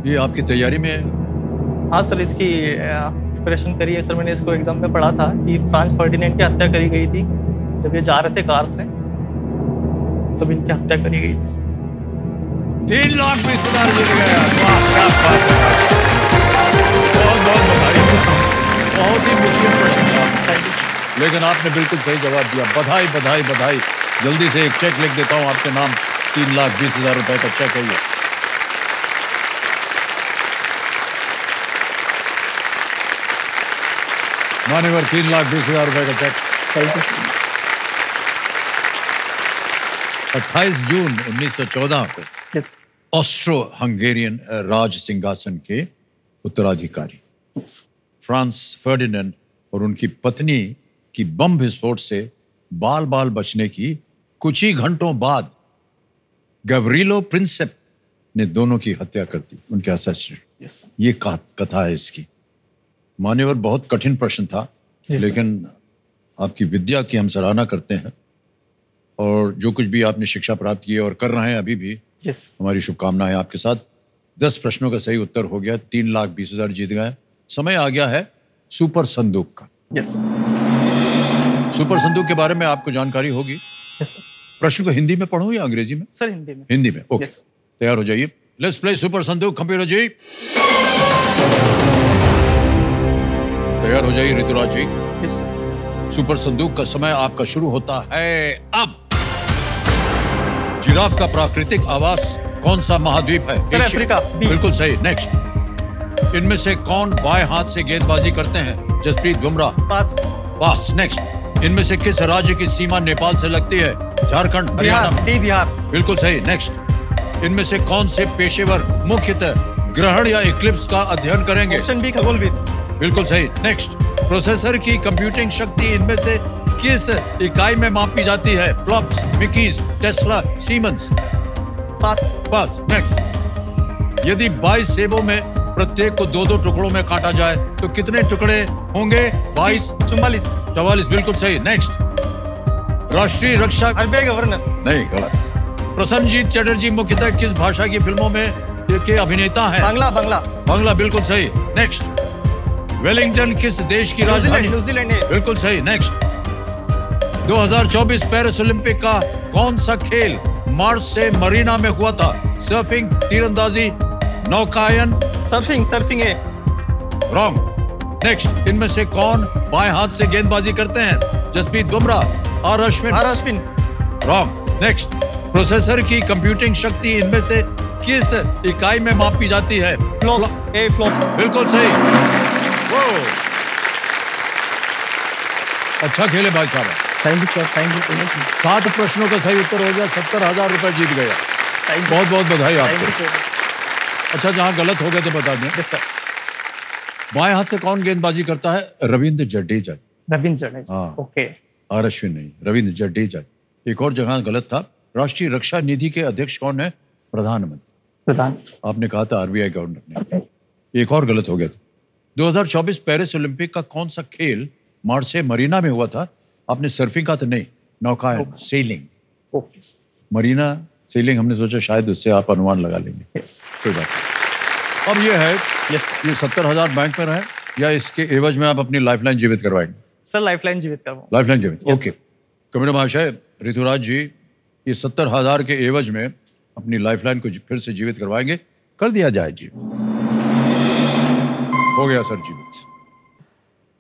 ये आपकी तैयारी में है? हाँ सर, इसकी प्रिपरेशन करी है सर। मैंने इसको एग्जाम में पढ़ा था कि फ्रांस फर्डिनेंड की हत्या करी गई थी जब ये जा रहे थे कार से, तब इनकी हत्या करी गई थी। 3,20,000 जीत गए। वाह, क्या बात है। बहुत बहुत बधाई। बहुत ही मुश्किल प्रश्न था, लेकिन आपने बिल्कुल सही जवाब दिया। बधाई बधाई बधाई। जल्दी से एक चेक लिख देता हूं आपके नाम। 3,20,000 रुपए का चेक है ये। मान्यवर, 3,20,000 रुपए का चेक। 28 जून 1914 को ऑस्ट्रो हंगेरियन राज सिंहासन के उत्तराधिकारी फ्रांस फर्डिनेंड और उनकी पत्नी की बम विस्फोट से बाल बाल बचने की कुछ ही घंटों बाद गवरीलो प्रिंसेप ने दोनों की हत्या कर दी, उनके असैसिनेट। ये कथा है इसकी। मान्यवर, बहुत कठिन प्रश्न था, लेकिन आपकी विद्या की हम सराहना करते हैं, और जो कुछ भी आपने शिक्षा प्राप्त की और कर रहे हैं अभी भी, हमारी शुभकामनाएं आपके साथ। 10 प्रश्नों का सही उत्तर हो गया। 3,20,000 जीत गए। समय आ गया है सुपर संदूक का। सुपर संदूक के बारे में आपको जानकारी होगी। Yes sir. प्रश्न को हिंदी में पढ़ूं या अंग्रेजी में? सर हिंदी में। हिंदी में, ओके। Yes sir. तैयार हो जाइए। लेट्स प्ले सुपर संदूक। कंप्यूटर जी तैयार हो जाइए। Rituraj ji. Yes sir. Super संदूक का समय आपका शुरू होता है अब। जिराफ का प्राकृतिक आवास कौन सा महाद्वीप है? Sir Africa. बिल्कुल सही। नेक्स्ट। इनमें से कौन बाएं हाथ से गेंदबाजी करते हैं? जसप्रीत बुमराह। पास। पास। नेक्स्ट। इनमें से किस राज्य की सीमा नेपाल से लगती है? झारखंड, हरियाणा। बिहार। बिहार। बिल्कुल सही। नेक्स्ट। इनमें से कौन से पेशेवर मुख्यतः ग्रहण या इक्लिप्स का अध्ययन करेंगे? ऑप्शन बी खगोलविद। बिल्कुल सही। नेक्स्ट। प्रोसेसर की कंप्यूटिंग शक्ति इनमें से किस इकाई में मापी जाती है? फ्लॉप्स, मिकीज, Tesla, Siemens. Pass. Pass. Next. यदि 22 सेबों में प्रत्येक को 2-2 टुकड़ों में काटा जाए तो कितने टुकड़े होंगे? 22। 44। 44 बिल्कुल सही। नेक्स्ट। राष्ट्रीय रक्षा आरबीआई गवर्नर। नहीं, गलत। प्रसन्नजीत चटर्जी मुख्यतः किस भाषा की फिल्मों में के अभिनेता हैं? बांग्ला। बांग्ला। बांग्ला बिल्कुल सही। नेक्स्ट। वेलिंगटन किस देश की राजधानी? न्यूजीलैंड है। बिल्कुल सही। नेक्स्ट। 2024 पेरिस ओलंपिक का कौन सा खेल मार्च से मरीना में हुआ था? सर्फिंग, तीरंदाजी, नौकायन। सर्फिंग। सर्फिंग है। रॉन्ग। नेक्स्ट। इनमें से कौन बाएं हाथ से गेंदबाजी करते हैं? जसप्रीत बुमराह और Ashwin. Ashwin. Wrong. Next. Processor की कंप्यूटिंग शक्ति इनमें से किस इकाई में मापी जाती है? फ्लॉप्स। फ्लॉप्स। बिल्कुल सही। वो अच्छा खेले भाई साहब। Thank you sir. Thank you. 7 प्रश्नों का सही उत्तर हो गया। 70,000 रुपए जीत गया। बहुत बहुत बधाई आपको। अच्छा, जहां गलत हो गए तो बता दें। Yes sir. बाएं हाथ से कौन गेंदबाजी करता है? रविंद्र जडेजा। रविंद्र जडेजा। हाँ। ओके। और अश्विन नहीं, रविंद्र जडेजा। एक और जगह गलत था। राष्ट्रीय रक्षा निधि के अध्यक्ष कौन है? प्रधानमंत्री। प्रधानमंत्री। आपने कहा था आरबीआई गवर्नर ने। एक और गलत हो गया था। 2024 पेरिस ओलंपिक का कौन सा खेल मार्च से मरीना में हुआ था? आपने सर्फिंग का तो नहीं, नौकायन, सेलिंग। ओके। मरीना सेलिंग हमने सोचा शायद उससे आप अनुमान लगा लेंगे। यस। कोई बात नहीं। अब ये है, यस। ये 70,000 बैंक में रहे या इसके एवज में आप अपनी लाइफलाइन जीवित करवाएंगे? सर लाइफलाइन जीवित करवाओ। लाइफलाइन जीवित। Yes, okay. कमेटी महाशय ऋतुराज जी ये 70,000 के एवज में अपनी लाइफलाइन को फिर से जीवित करवाएंगे। कर दिया जाए जी। हो गया सर जीवित।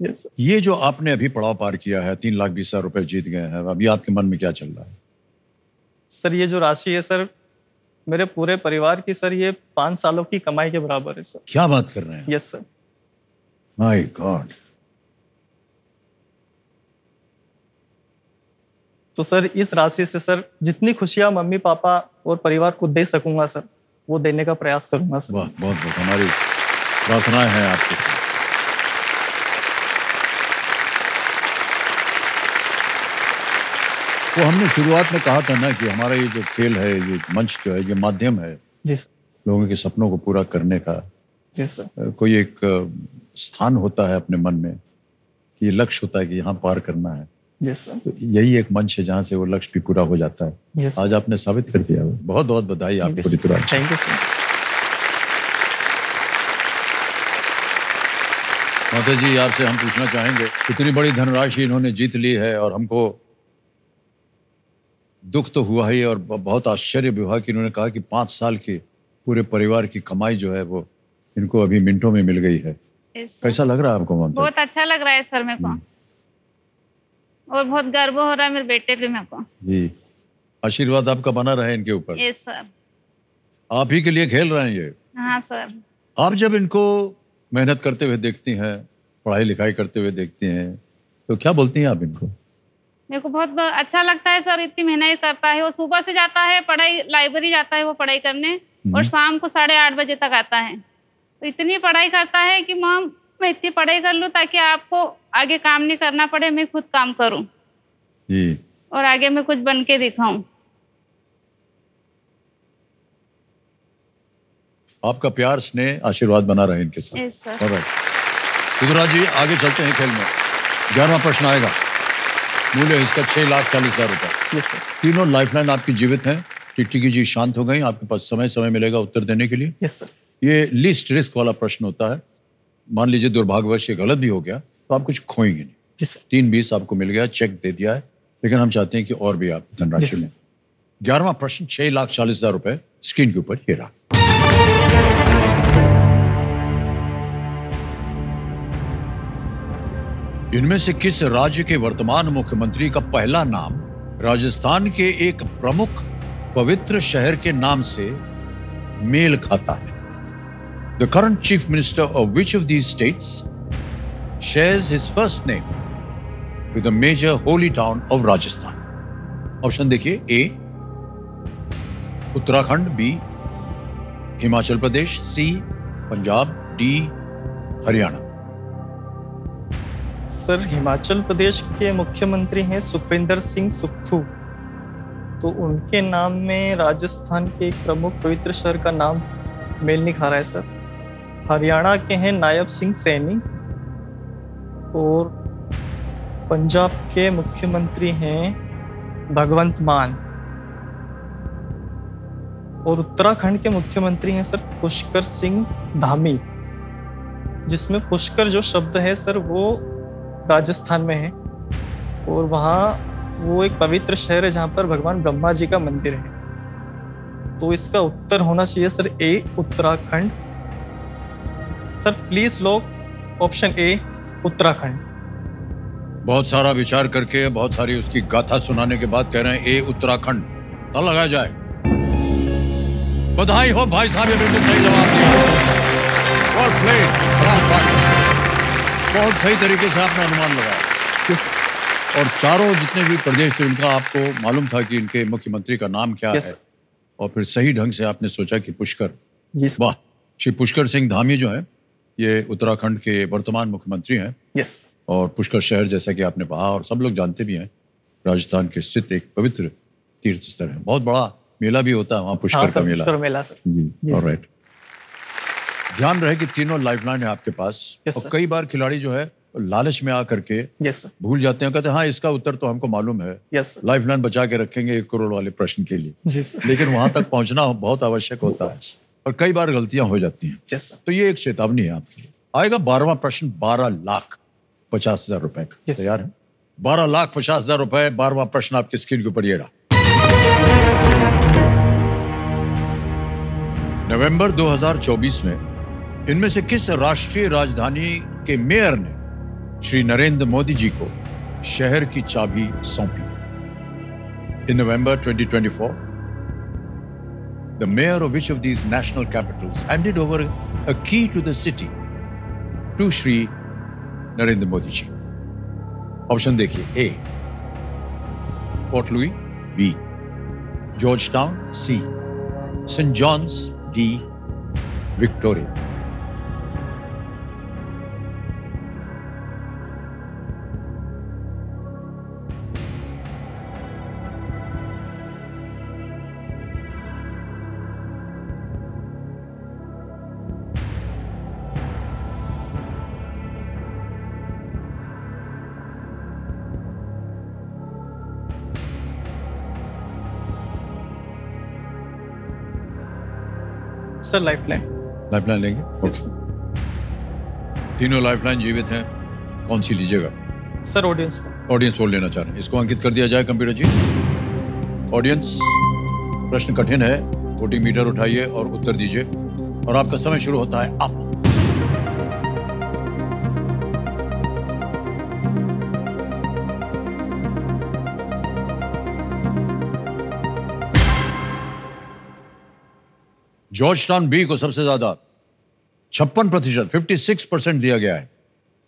Yes sir. ये जो आपने अभी पड़ाव पार किया है, 3,20,000 रुपए जीत गए हैं, अभी आपके मन में क्या चल रहा है? सर ये जो राशि है सर, मेरे पूरे परिवार की सर ये 5 सालों की कमाई के बराबर है सर। क्या बात कर रहे हैं? Yes sir. My God. तो सर इस राशि से सर जितनी खुशियां मम्मी पापा और परिवार को दे सकूंगा सर, वो देने का प्रयास करूंगा सर। वाह, बहुत बहुत हमारी प्रार्थनाएं हैं आपके साथ। तो हमने शुरुआत में कहा था ना कि हमारा ये जो खेल है, ये मंच जो है, ये माध्यम है जी सर। लोगों के सपनों को पूरा करने का। जी सर। कोई एक स्थान होता है अपने मन में कि ये लक्ष्य होता है कि यहाँ पार करना है। Yes sir. तो यही एक मंच है जहाँ से वो लक्ष्य भी पूरा हो जाता है। यस। आज आपने साबित कर दिया। बहुत बहुत बधाई आपको ऋतुराज। Thank you sir. माता जी आपसे हम पूछना चाहेंगे, इतनी बड़ी धनराशि इन्होंने जीत ली है और हमको दुख तो हुआ ही और बहुत आश्चर्य भी हुआ कि इन्होंने कहा कि 5 साल के पूरे परिवार की कमाई जो है वो इनको अभी मिनटों में मिल गई है। कैसा लग रहा है आपको ममता? बहुत अच्छा लग रहा है सर मेरे को, और बहुत गर्व हो रहा है मेरे बेटे पे मेरे को। जी, आशीर्वाद आपका बना रहे इनके ऊपर। Yes sir. आप ही के लिए खेल रहे हैं ये। हाँ सर। आप जब इनको मेहनत करते हुए देखती हैं, पढ़ाई लिखाई करते हुए देखती हैं, तो क्या बोलती हैं आप इनको? मेरे को बहुत अच्छा लगता है सर, इतनी मेहनत करता है वो। सुबह से जाता है पढ़ाई, लाइब्रेरी जाता है वो पढ़ाई करने, और शाम को 8:30 बजे तक आता है। तो इतनी पढ़ाई करता है कि मम मैं इतनी पढ़ाई कर लूँ ताकि आपको आगे काम नहीं करना पड़े, मैं खुद काम करूँ जी, और आगे मैं कुछ बन के दिखाऊं। आपका प्यार स्नेह आशीर्वाद बना रहे इनके साथ। Yes sir. ऋतुराज जी आगे चलते हैं खेल में। 11वां प्रश्न आएगा, मूल्य है इसका 6,40,000 रुपए। Yes sir. तीनों लाइफलाइन आपकी जीवित हैं। टिकटिकी जी शांत हो गई, आपके पास समय समय मिलेगा उत्तर देने के लिए। Yes sir. ये लीस्ट रिस्क वाला प्रश्न होता है। मान लीजिए दुर्भाग्यवश ये गलत भी हो गया तो आप कुछ खोएंगे नहीं। 320 आपको मिल गया, चेक दे दिया है, लेकिन हम चाहते हैं कि और भी आप धनराशि लें। 11वां प्रश्न 6,40,000 रुपए स्क्रीन के ऊपर ये रहा। इनमें से किस राज्य के वर्तमान मुख्यमंत्री का पहला नाम राजस्थान के एक प्रमुख पवित्र शहर के नाम से मेल खाता है? The current chief minister of which of these states shares his first name with a major holy town of Rajasthan? Option देखिए, ए उत्तराखंड, बी हिमाचल प्रदेश, सी पंजाब, डी हरियाणा। सर हिमाचल प्रदेश के मुख्यमंत्री हैं सुखविंदर सिंह सुक्खू, तो उनके नाम में राजस्थान के एक प्रमुख पवित्र शहर का नाम मेल नहीं खा रहा है सर। हरियाणा के हैं नायब सिंह सैनी, और पंजाब के मुख्यमंत्री हैं भगवंत मान, और उत्तराखंड के मुख्यमंत्री हैं सर पुष्कर सिंह धामी, जिसमें पुष्कर जो शब्द है सर वो राजस्थान में है, और वहाँ वो एक पवित्र शहर है जहाँ पर भगवान ब्रह्मा जी का मंदिर है। तो इसका उत्तर होना चाहिए sir A Uttarakhand. Sir please लोग ऑप्शन ए उत्तराखंड। बहुत सारा विचार करके, बहुत सारी उसकी गाथा सुनाने के बाद कह रहे हैं ए उत्तराखंड। तो लगाया जाए। बधाई हो भाई साहब, ये बिल्कुल सही जवाब दिया। Well played, बहुत सही तरीके से आपने अनुमान लगाया। और चारों जितने भी प्रदेश थे उनका आपको मालूम था कि इनके मुख्यमंत्री का नाम क्या है, और फिर सही ढंग से आपने सोचा कि पुष्कर। वाह, श्री पुष्कर सिंह धामी जो है ये उत्तराखंड के वर्तमान मुख्यमंत्री हैं। और पुष्कर शहर, जैसा कि आपने कहा और सब लोग जानते भी हैं, राजस्थान के स्थित एक पवित्र तीर्थ स्थल है। बहुत बड़ा मेला भी होता है वहाँ, पुष्कर का मेला। पुष्कर मेला सर। जी, ऑलराइट। ध्यान रहे कि तीनों लाइफलाइन है आपके पास। और कई बार खिलाड़ी जो है लालच में आकर के भूल जाते हैं, कहते हैं हाँ इसका उत्तर तो हमको मालूम है, लाइफलाइन बचा के रखेंगे 1 करोड़ वाले प्रश्न के लिए। लेकिन वहां तक पहुंचना बहुत आवश्यक होता है और कई बार गलतियां हो जाती हैं। तो ये एक चेतावनी है आपके लिए। आएगा 12वां प्रश्न 12,50,000 रुपए का। तैयार है? 12,50,000 रुपए। 12वां प्रश्न आपकी स्क्रीन के ऊपर ये रहा। नवंबर 2024 में इनमें से किस राष्ट्रीय राजधानी के मेयर ने श्री नरेंद्र मोदी जी को शहर की चाबी सौंपी? इन नवंबर 2024, the mayor of which of these national capitals handed over a key to the city to Shri Narendra Modi ji? Option देखिए, A Port Louis, B Georgetown, C Saint John's, D Victoria. Sir lifeline. Lifeline लेंगे? तीनों lifeline जीवित हैं, कौन सी लीजिएगा? Sir audience poll. Audience poll लेना चाह रहे हैं, इसको अंकित कर दिया जाए कंप्यूटर जी। ऑडियंस, प्रश्न कठिन है, वोटिंग मीटर उठाइए और उत्तर दीजिए और आपका समय शुरू होता है अब। जॉर्ज टाउन बी को सबसे ज्यादा 56%, 56% दिया गया है।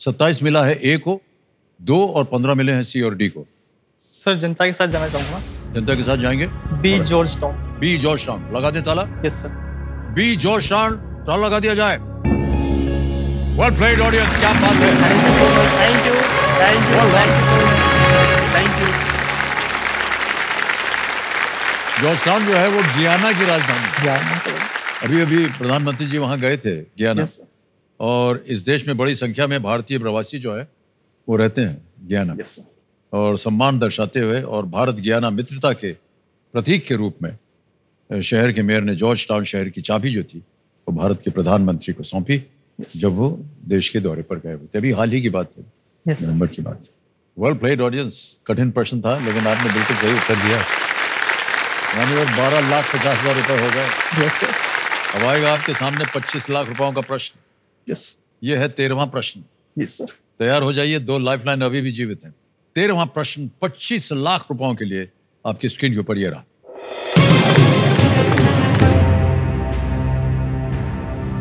27 मिला है ए को, 2 और 15 मिले हैं सी और डी को। सर जनता के साथ जाना चाहूंगा। जनता के साथ जाएंगे? B Georgetown. B Georgetown, लगा दें ताला? Yes sir. B Georgetown, ताला लगा दिया जाए। वेल प्लेड ऑडियंस, क्या बात है। Thank you, thank you, thank you. George town जो है वो गियाना की राजधानी। अभी अभी प्रधानमंत्री जी वहां गए थे गियाना, और इस देश में बड़ी संख्या में भारतीय प्रवासी जो है वो रहते हैं गियाना। और सम्मान दर्शाते हुए और भारत गियाना मित्रता के प्रतीक के रूप में शहर के मेयर ने जॉर्ज टाउन शहर की चाबी जो थी वो भारत के प्रधानमंत्री को सौंपी जब वो देश के दौरे पर गए हुए थे। अभी हाल ही की बात है, नवंबर की बात है। Well played audience. कठिन प्रश्न था लेकिन आपने बिल्कुल सही उत्तर दिया। मान्यवर 12,50,000 रुपए हो गए। Yes sir. अब आएगा आपके सामने 25 लाख रुपयों का प्रश्न। यस। ये है 13वां प्रश्न। Yes sir. तैयार हो जाइए, 2 लाइफलाइन अभी भी जीवित हैं। 13वां प्रश्न 25 लाख रुपयों के लिए आपकी स्क्रीन के ऊपर ये रहा।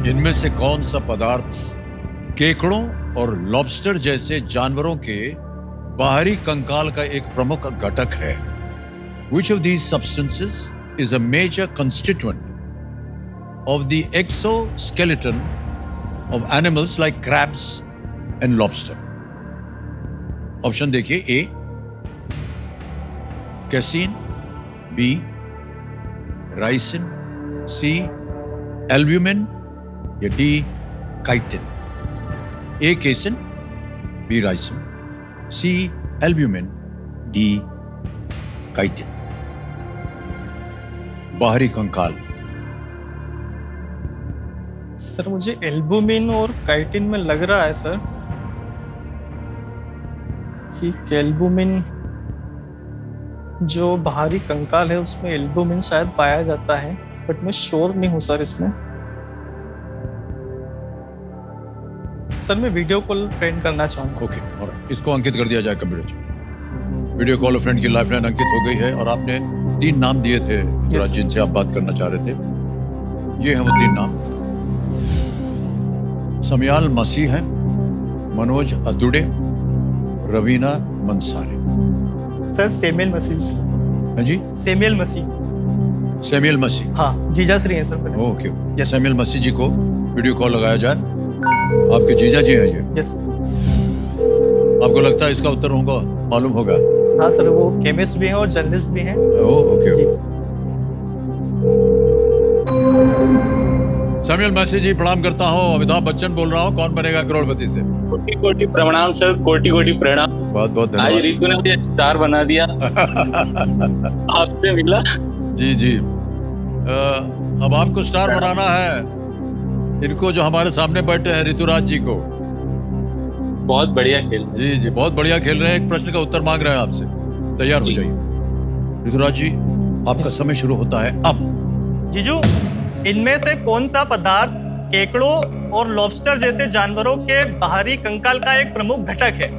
इनमें से कौन सा पदार्थ केकड़ों और लॉबस्टर जैसे जानवरों के बाहरी कंकाल का एक प्रमुख घटक है? Which of these substances is a major constituent of the exoskeleton of animals like crabs and lobster? Option देखिए। ए कैसीन, बी राइसिन, सी एल्ब्यूमिन या डी काइटिन। ए केसिन, बी राइसिन, सी एल्ब्यूमिन, डी काइटिन। बाहरी कंकाल। सर मुझे albumin और chitin में लग रहा है सर। एल्बुमिन जो बाहरी कंकाल है उसमें एल्बुमिन शायद पाया जाता है, बट मैं श्योर नहीं हूँ सर इसमें। सर मैं वीडियो कॉल फ्रेंड करना चाहूँगा। ओके, और इसको अंकित कर दिया जाए कंप्यूटर से। वीडियो कॉल फ्रेंड की लाइफलाइन अंकित हो गई है और आपने 3 नाम दिए थे जिनसे आप बात करना चाह रहे थे। ये हैं वो 3 नाम। समयाल मसीह है, मनोज अदुडे, रवीना मंसारे। सर सेम्युअल मसीह। हाँ जी, सेम्युअल मसीह। सैमुअल मसीह। हाँ, जीजा श्री हैं सर। ओके, सैमुअल मसीह जी को वीडियो कॉल लगाया जाए। आपके जीजा जी हैं ये? यस। आपको लगता है इसका उत्तर होगा, मालूम होगा? हाँ सर, वो केमिस्ट भी हैं और जर्नलिस्ट भी हैं। ओके। सैमुअल मसीह जी प्रणाम करता हूँ। अमिताभ बच्चन बोल रहा हूँ, कौन बनेगा करोड़पति से? कोटि कोटि प्रणाम सर, कोटि कोटि प्रणाम। बहुत बहुत धन्यवाद। आज रितु ने मुझे स्टार बना दिया। आपसे मिला। जी जी। अब आपको स्टार बनाना है इनको जो हमारे सामने बैठे हैं, ऋतुराज जी को। बहुत बढ़िया खेल। जी जी, बहुत बढ़िया खेल रहे हैं। एक प्रश्न का उत्तर मांग रहे हैं आपसे। तैयार हो जाइए। ऋतुराज जी, आपका समय शुरू होता है अब। जीजू, इनमें से कौन सा पदार्थ केकड़ों और लॉबस्टर जैसे जानवरों के बाहरी कंकाल का एक प्रमुख घटक है?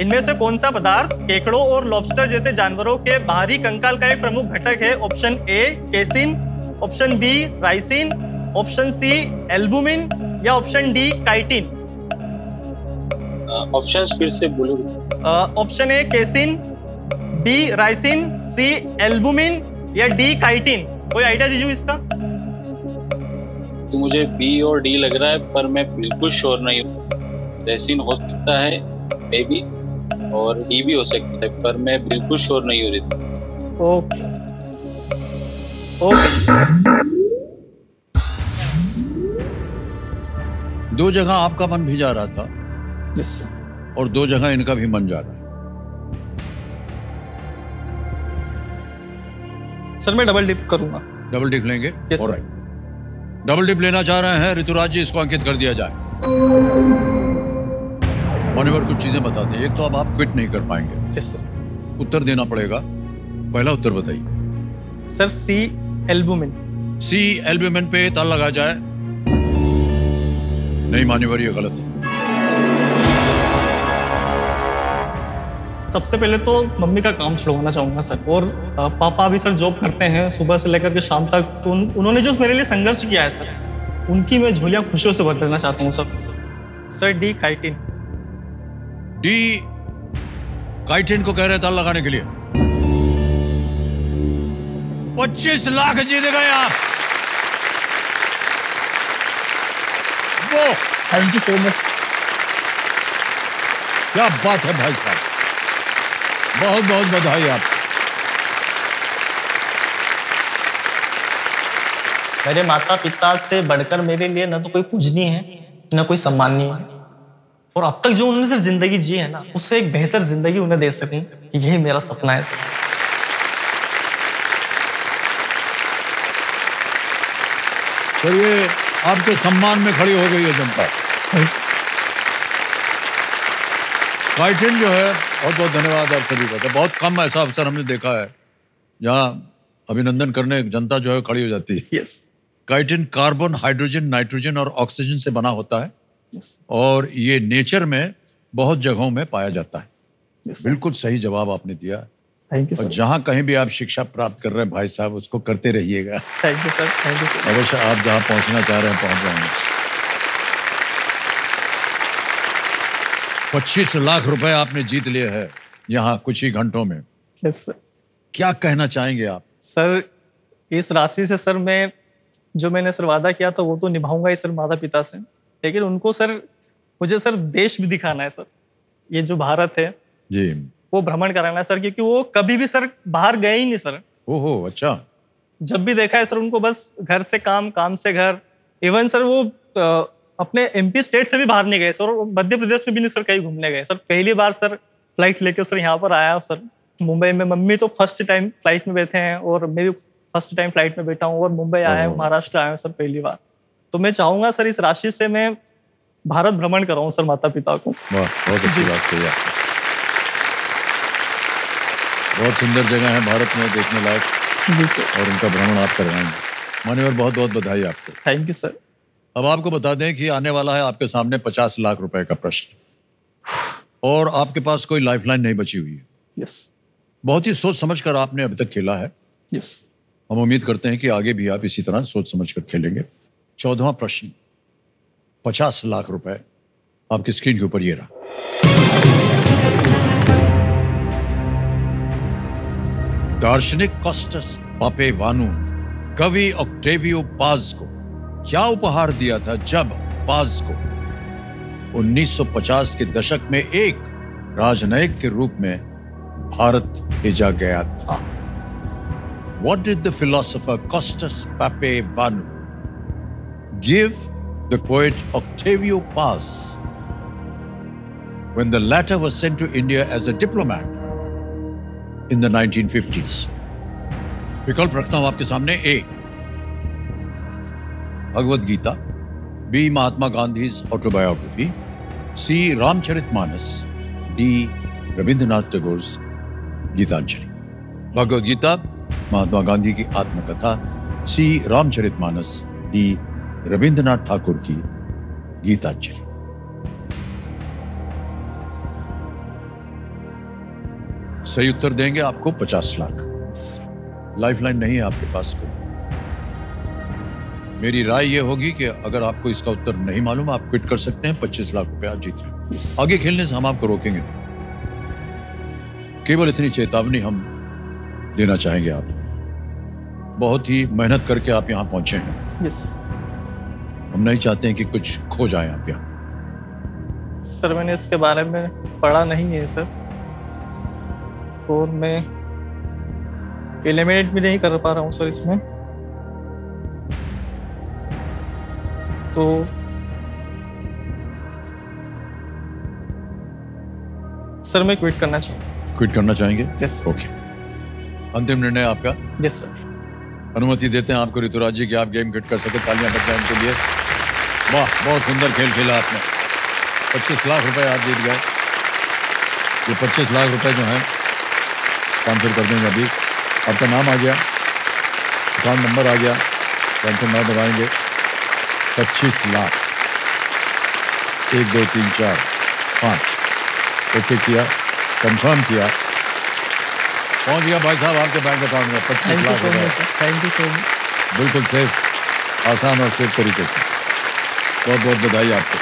इनमें से कौन सा पदार्थ केकड़ों और लॉबस्टर जैसे जानवरों के बाहरी कंकाल का एक प्रमुख घटक है? Option A casein, option B ricin, option C albumin या ऑप्शन डी काइटिन। ऑप्शंस फिर से बोलो। Option A casein, B ricin, C albumin या डी काइटिन। कोई आइडिया जीजू इसका? तो मुझे बी और डी लग रहा है, पर मैं बिल्कुल श्योर नहीं हूँ। रेसिन हो सकता है मे बी, और डी भी हो सकता है, पर मैं बिल्कुल श्योर नहीं हो रही। Okay okay. 2 जगह आपका मन भी जा रहा था। Yes sir. और 2 जगह इनका भी मन जा रहा है। सर मैं डबल डिप करूंगा। डबल डिप लेंगे? Yes sir. Alright, double dip लेना चाह रहे हैं ऋतुराज जी, इसको अंकित कर दिया जाए। मान्यवर कुछ चीजें बता दें। एक तो अब आप क्विट नहीं कर पाएंगे। Yes sir. उत्तर देना पड़ेगा। पहला उत्तर बताइए। सर सी एल्बुमिन। सी एल्बुमिन पे ताला लगा जाए। नहीं मान्यवर, ये गलत है। सबसे पहले तो मम्मी का काम छुड़वाना चाहूंगा सर। और पापा भी सर जॉब करते हैं सुबह से लेकर के शाम तक, तो उन्होंने जो मेरे लिए संघर्ष किया है सर, उनकी मैं झोलियां खुशियों से भर देना चाहता हूँ sir. D chitin. D chitin को कह रहे हैं ताला लगाने के लिए। 25 लाख जीत गए आप। वो थैंक यू सो मच। क्या बात है भाई साहब, बहुत बहुत बधाई आपको। मेरे माता पिता से बढ़कर मेरे लिए न तो कोई पूजनीय है न कोई सम्माननीय है, और अब तक जो उन्होंने सर जिंदगी जी है ना, उससे एक बेहतर जिंदगी उन्हें दे सकूं, यही मेरा सपना है सर। तो ये आपके सम्मान में खड़ी हो गई है जनता। काइटिन जो है, बहुत बहुत धन्यवाद आप सभी का। तो बहुत कम ऐसा अवसर हमने देखा है जहाँ अभिनंदन करने जनता जो है खड़ी हो जाती है। Yes. Chitin carbon, hydrogen, nitrogen और ऑक्सीजन से बना होता है और ये नेचर में बहुत जगहों में पाया जाता है। बिल्कुल सही जवाब आपने दिया। थैंक यू और सर। जहाँ कहीं भी आप शिक्षा प्राप्त कर रहे हैं भाई साहब, उसको करते रहिएगा। Thank you sir. Thank you sir. अवश्य आप जहाँ पहुँचना चाह रहे हैं पहुँच जाएंगे। 25 लाख रुपए आपने जीत लिए हैं यहाँ कुछ ही घंटों में। Yes sir. क्या कहना चाहेंगे आप? सर इस राशि से सर मैं जो मैंने सर वादा किया था वो तो निभाऊंगा ही सर माता पिता से, लेकिन उनको सर मुझे सर देश भी दिखाना है सर। ये जो भारत है जी, वो भ्रमण कराना है सर, क्योंकि वो कभी भी सर बाहर गए ही नहीं सर। ओहो, अच्छा। जब भी देखा है सर उनको बस घर से काम, काम से घर। इवन सर वो अपने एमपी स्टेट से भी बाहर नहीं गए सर, और मध्य प्रदेश में भी नहीं सर कहीं घूमने गए सर। पहली बार सर फ्लाइट लेकर सर यहाँ पर आया सर मुंबई में। मम्मी तो फर्स्ट टाइम फ्लाइट में बैठे हैं और मैं भी फर्स्ट टाइम फ्लाइट में बैठा हूँ और मुंबई आया हूँ, महाराष्ट्र आया हूँ सर पहली बार। तो मैं चाहूंगा सर इस राशि से मैं भारत भ्रमण कराऊं सर माता पिता को। वाह, बहुत अच्छी बात कही आपने। बहुत सुंदर जगह है भारत में देखने लायक, और उनका भ्रमण आप करवाएंगे। मान्यवर, बहुत बहुत बधाई आपको। Thank you sir. अब आपको बता दें कि आने वाला है आपके सामने 50 लाख रुपए का प्रश्न, और आपके पास कोई लाइफलाइन नहीं बची हुई है। यस। बहुत ही सोच समझकर आपने अभी तक खेला है। यस। हम उम्मीद करते हैं कि आगे भी आप इसी तरह सोच समझकर खेलेंगे। 14वां प्रश्न, 50 लाख रुपए आपकी स्क्रीन के ऊपर ये रहा। दार्शनिक कॉस्टस पापेवानु कवि ऑक्टेवियो पाज को क्या उपहार दिया था जब पाज को 1950 के दशक में एक राजनयिक के रूप में भारत भेजा गया था? What did the philosopher Costas Papavanu give the poet Octavio Paz when the latter was sent to India as a diplomat in the 1950s? विकल्प रखता हूं आपके सामने। ए, भगवद गीता, बी, महात्मा गांधी ऑटोबायोग्राफी, सी, रामचरितमानस, डी, रविंद्रनाथ टैगोर गीतांजलि। भगवद गीता, महात्मा गांधी की आत्मकथा, सी, रामचरितमानस, डी, रविंद्रनाथ ठाकुर की गीतांजलि। सही उत्तर देंगे आपको 50 लाख। लाइफलाइन नहीं है आपके पास कोई। मेरी राय यह होगी कि अगर आपको इसका उत्तर नहीं मालूम आप क्विट कर सकते हैं। 25 लाख रुपए आप जीत रहे हैं। आगे खेलने से हम आपको रोकेंगे नहीं। केवल इतनी चेतावनी हम देना चाहेंगे। आप बहुत ही मेहनत करके आप यहाँ पहुंचे हैं। यस। हम नहीं चाहते हैं कि कुछ खो जाए आप यहाँ। सर मैंने इसके बारे में पढ़ा नहीं है सर, और मैं एलिमिनेट भी नहीं कर पा रहा हूँ सर इसमें। तो सर मैं क्विट करना चाहूँगा। क्विट करना चाहेंगे? यस। ओके, अंतिम निर्णय आपका? Yes sir. अनुमति देते हैं आपको ऋतुराज जी कि आप गेम क्विट कर सके। तालियां बजाएं इनके लिए। वाह, बहुत सुंदर खेल खेला आपने। 25 लाख रुपए आप जीत गए। ये 25 लाख रुपए जो हैं ट्रांसफर कर देंगे अभी। आपका नाम आ गया, अकाउंट नंबर आ गया, टेंशन ना दबाएंगे। 25 लाख 1 2 3 4 5 ओके किया, कंफर्म किया, पहुंच गया भाई साहब आपके बैंक अकाउंट में 25 लाख रुपए। Thank you so much. बिल्कुल सेफ, आसान और सेफ तरीके से। बहुत बहुत बधाई आपको।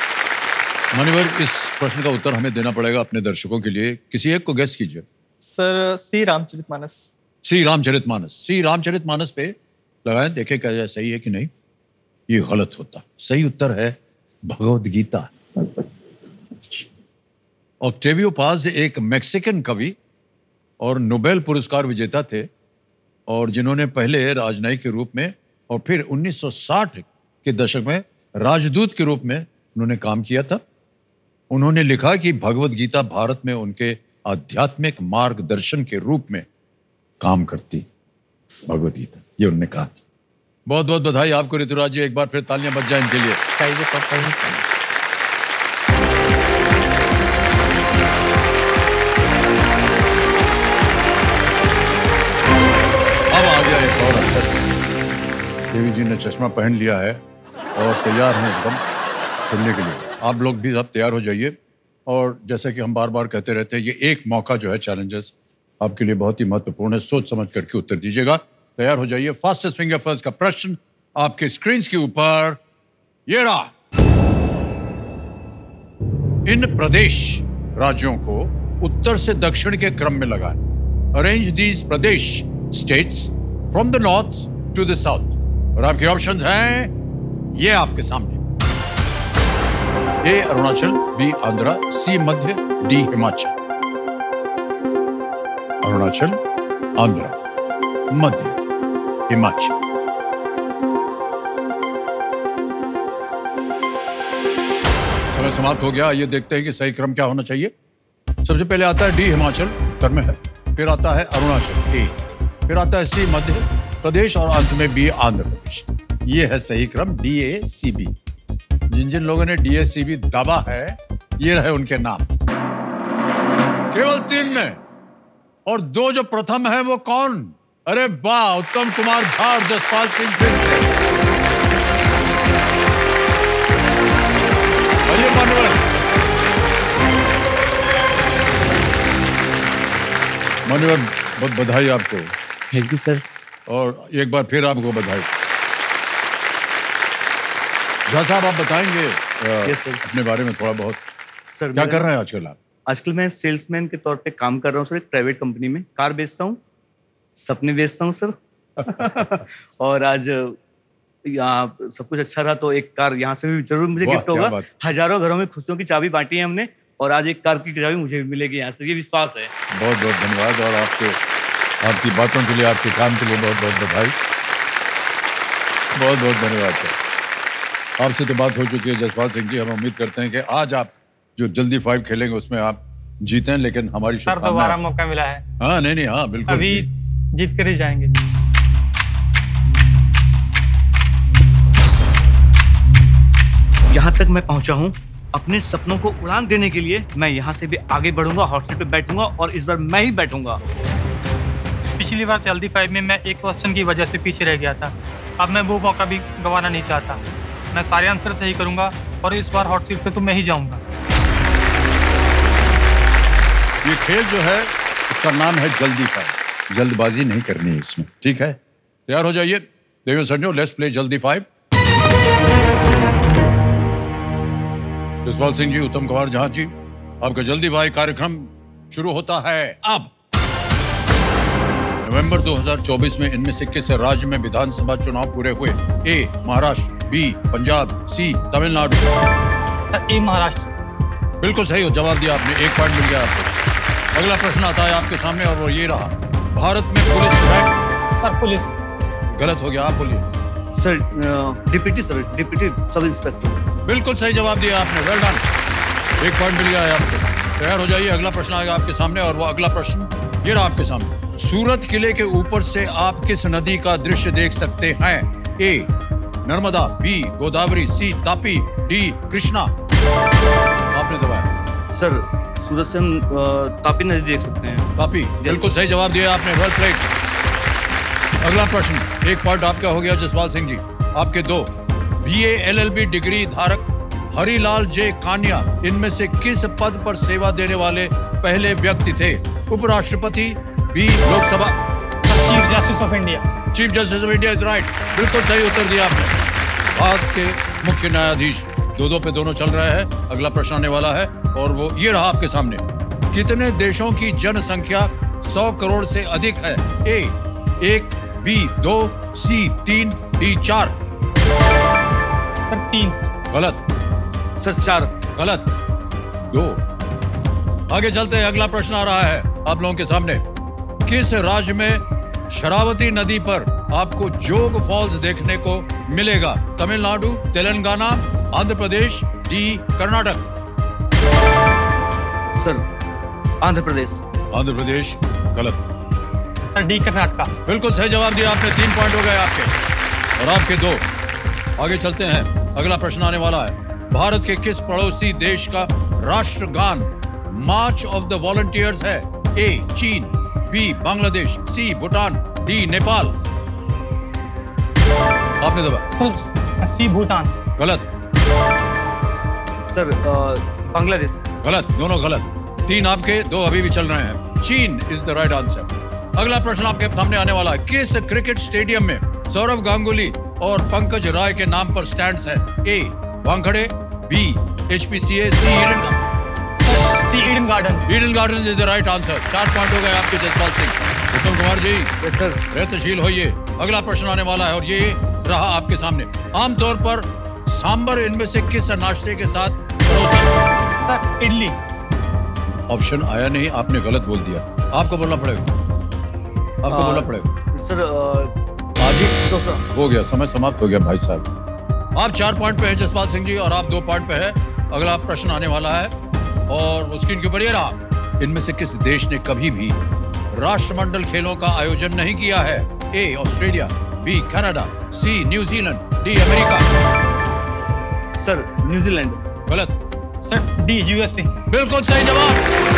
मान्यवर, इस प्रश्न का उत्तर हमें देना पड़ेगा अपने दर्शकों के लिए। किसी एक को गेस कीजिए। सर सी, रामचरितमानस। सी, रामचरितमानस। सी, रामचरितमानस पे लगाएं, देखें क्या सही है कि नहीं। ये गलत होता। सही उत्तर है भगवद गीता। ऑक्टेवियो पाज एक मैक्सिकन कवि और नोबेल पुरस्कार विजेता थे, और जिन्होंने पहले राजनयिक के रूप में और फिर 1960 के दशक में राजदूत के रूप में उन्होंने काम किया था। उन्होंने लिखा कि भगवद गीता भारत में उनके आध्यात्मिक मार्गदर्शन के रूप में काम करती। भगवद गीता, ये उन्होंने कहा था। बहुत बहुत बधाई आपको ऋतुराज जी। एक बार फिर तालियां बज जाएं इनके लिए। Thank you sir. Devi ji ने चश्मा पहन लिया है और तैयार हैं एकदम खेलने के लिए। आप लोग भी सब तैयार हो जाइए। और जैसे कि हम बार बार कहते रहते हैं, ये एक मौका जो है चैलेंजेस आपके लिए बहुत ही महत्वपूर्ण है। सोच समझ करके उत्तर दीजिएगा। तैयार हो जाइए। फास्टेस्ट फिंगर फर्स्ट का प्रश्न आपके स्क्रीन के ऊपर ये रहा। इन प्रदेश राज्यों को उत्तर से दक्षिण के क्रम में लगाएं। Arrange these Pradesh states from the north to the south. और आपके ऑप्शंस हैं ये आपके सामने। A Arunachal, B Andhra, C Madhya, D Himachal. Arunachal, Andhra, Madhya, Himachal. समय समाप्त हो गया। ये देखते हैं कि सही क्रम क्या होना चाहिए। सबसे पहले आता है डी हिमाचल, उत्तर में है। फिर आता है अरुणाचल, ए। फिर आता है सी मध्य प्रदेश और अंत में बी आंध्र प्रदेश। ये है सही क्रम, डी ए सी बी। जिन जिन लोगों ने डी ए सी बी दाबा है, ये रहे उनके नाम। केवल 3 ने। और 2 जो प्रथम है वो कौन? अरे वाह, उत्तम कुमार झा और जसपाल सिंह फिर से। मानुअल, मानुअल, बहुत बधाई आपको। Thank you sir. और एक बार फिर आपको बधाई। झा साहब, आप बताएंगे अपने बारे में थोड़ा बहुत? सर, क्या कर रहे हैं आजकल आप? आजकल मैं सेल्समैन के तौर पे काम कर रहा हूँ सर, एक प्राइवेट कंपनी में। कार बेचता हूँ, सपने बेचता हूँ सर। और आज यहाँ सब कुछ अच्छा रहा तो एक कार यहाँ से भी जरूर मुझे गिफ्ट होगा। हजारों घरों में खुशियों की चाबी बांटी है हमने, और आज एक कार की चाबी मुझे भी मिलेगी यहाँ से, ये विश्वास है। बहुत बहुत धन्यवाद। और आपकी बातों के लिए, आपके काम के लिए बहुत बहुत बधाई। बहुत बहुत धन्यवाद सर। आपसे तो बात हो चुकी है जसपाल सिंह जी। हम उम्मीद करते हैं कि आज आप जो जल्दी 5 खेलेंगे उसमें आप जीतें, लेकिन हमारी सर दोबारा मौका मिला है। हाँ, नहीं, हाँ बिल्कुल, अभी जीत कर ही जाएंगे। यहाँ तक मैं पहुँचा हूँ अपने सपनों को उड़ान देने के लिए। मैं यहाँ से भी आगे बढ़ूंगा, हॉट सीट पे बैठूंगा, और इस बार मैं ही बैठूंगा। पिछली बार जल्दी 5 में मैं एक क्वेश्चन की वजह से पीछे रह गया था। अब मैं वो मौका भी गंवाना नहीं चाहता। मैं सारे आंसर सही करूंगा और इस बार हॉट सीट पे तो मैं ही जाऊंगा। ये खेल जो है इसका नाम है जल्दी 5। जल्दबाजी नहीं करनी है इसमें, ठीक है? तैयार हो जाइए देवी संजो, लेट्स प्ले जल्दी 5। जसपाल सिंह जी, उत्तम कुमार झा जी, आपका जल्दी 5 कार्यक्रम शुरू होता है अब। नवंबर 2024 में इनमें से किस राज्य में विधानसभा चुनाव पूरे हुए? ए महाराष्ट्र, बी पंजाब, सी तमिलनाडु। सर ए महाराष्ट्र। बिल्कुल सही हो जवाब दिया आपने, 1 पॉइंट मिल गया आपको। अगला प्रश्न आता है आपके सामने और वो ये रहा। भारत में पुलिस रैंक? Sir police. गलत हो गया, आप बोलिए। Sir deputy sub inspector. बिल्कुल सही जवाब दिया आपने, वेल डन। 1 पॉइंट मिल गया है आपको। तैयार हो जाइए, अगला प्रश्न आएगा आपके सामने और वो अगला प्रश्न ये रहा आपके सामने। सूरत किले के ऊपर से आप किस नदी का दृश्य देख सकते हैं? ए नर्मदा, बी गोदावरी, सी तापी, डी कृष्णा। आपने दबाया। सर सूरत से हम तापी नदी देख सकते हैं। तापी, बिल्कुल सही जवाब दिया आपने, वेल प्लेड। अगला प्रश्न 1 पॉइंट आपका हो गया जसपाल सिंह जी। आपके 2 BA LLB डिग्री धारक हरिलाल जे कान्या इनमें से किस पद पर सेवा देने वाले पहले व्यक्ति थे? उपराष्ट्रपति, B Lok Sabha. Chief justice of India. Chief justice of India is right. बिल्कुल सही उत्तर दिया आपने। भारत के मुख्य न्यायाधीश 2-2 पे दोनों चल रहे हैं। अगला प्रश्न आने वाला है और वो ये रहा आपके सामने। कितने देशों की जनसंख्या 100 करोड़ से अधिक है? ए 1, बी 2, सी 3, डी 4। सर 3। गलत। सर 4। गलत। 2। आगे चलते हैं, अगला प्रश्न आ रहा है आप लोगों के सामने। किस राज्य में शरावती नदी पर आपको जोग फॉल्स देखने को मिलेगा? तमिलनाडु, तेलंगाना, आंध्र प्रदेश, डी कर्नाटक। सर आंध्र प्रदेश। आंध्र प्रदेश गलत। Sir D Karnataka. बिल्कुल सही जवाब दिया आपने, 3 पॉइंट हो गए आपके और आपके 2। आगे चलते हैं, अगला प्रश्न आने वाला है। भारत के किस पड़ोसी देश का राष्ट्रगान मार्च ऑफ द वॉलंटियर्स है? ए चीन, बी बांग्लादेश, सी भूटान, डी नेपाल। आपने दबा। सर सी भूटान। गलत। सर बांग्लादेश। गलत, दोनों गलत। 3 आपके, 2 अभी भी चल रहे हैं। चीन इज द राइट आंसर। अगला प्रश्न आपके सामने आने वाला है। किस क्रिकेट स्टेडियम में सौरव गांगुली और पंकज राय के नाम पर स्टैंड्स है? A Wankhede, B HPCA, C Eden Garden. C Eden Garden. Eden Garden is the right answer. 4 point हो गए आपके जसपाल सिंह। उत्तम कुमार जी प्रयत्नशील होइए। अगला प्रश्न आने वाला है और ये रहा आपके सामने। आमतौर पर सांबर इनमें से किस नाश्ते के साथ परोसा? सर इडली। ऑप्शन आया नहीं, आपने गलत बोल दिया। आपको बोलना पड़ेगा, आपको बोलना पड़ेगा। सर आज ही डोसा हो गया, समय समाप्त हो गया भाई साहब। आप 4 पॉइंट पे हैं जसपाल सिंह जी और आप 2 पॉइंट पे हैं। अगला प्रश्न आने वाला है और स्क्रीन के ऊपर ये रहा। इनमें से किस देश ने कभी भी राष्ट्रमंडल खेलों का आयोजन नहीं किया है? A Australia, B Canada, C New Zealand, D America. Sir New Zealand. गलत। Sir D USA। बिल्कुल सही जवाब।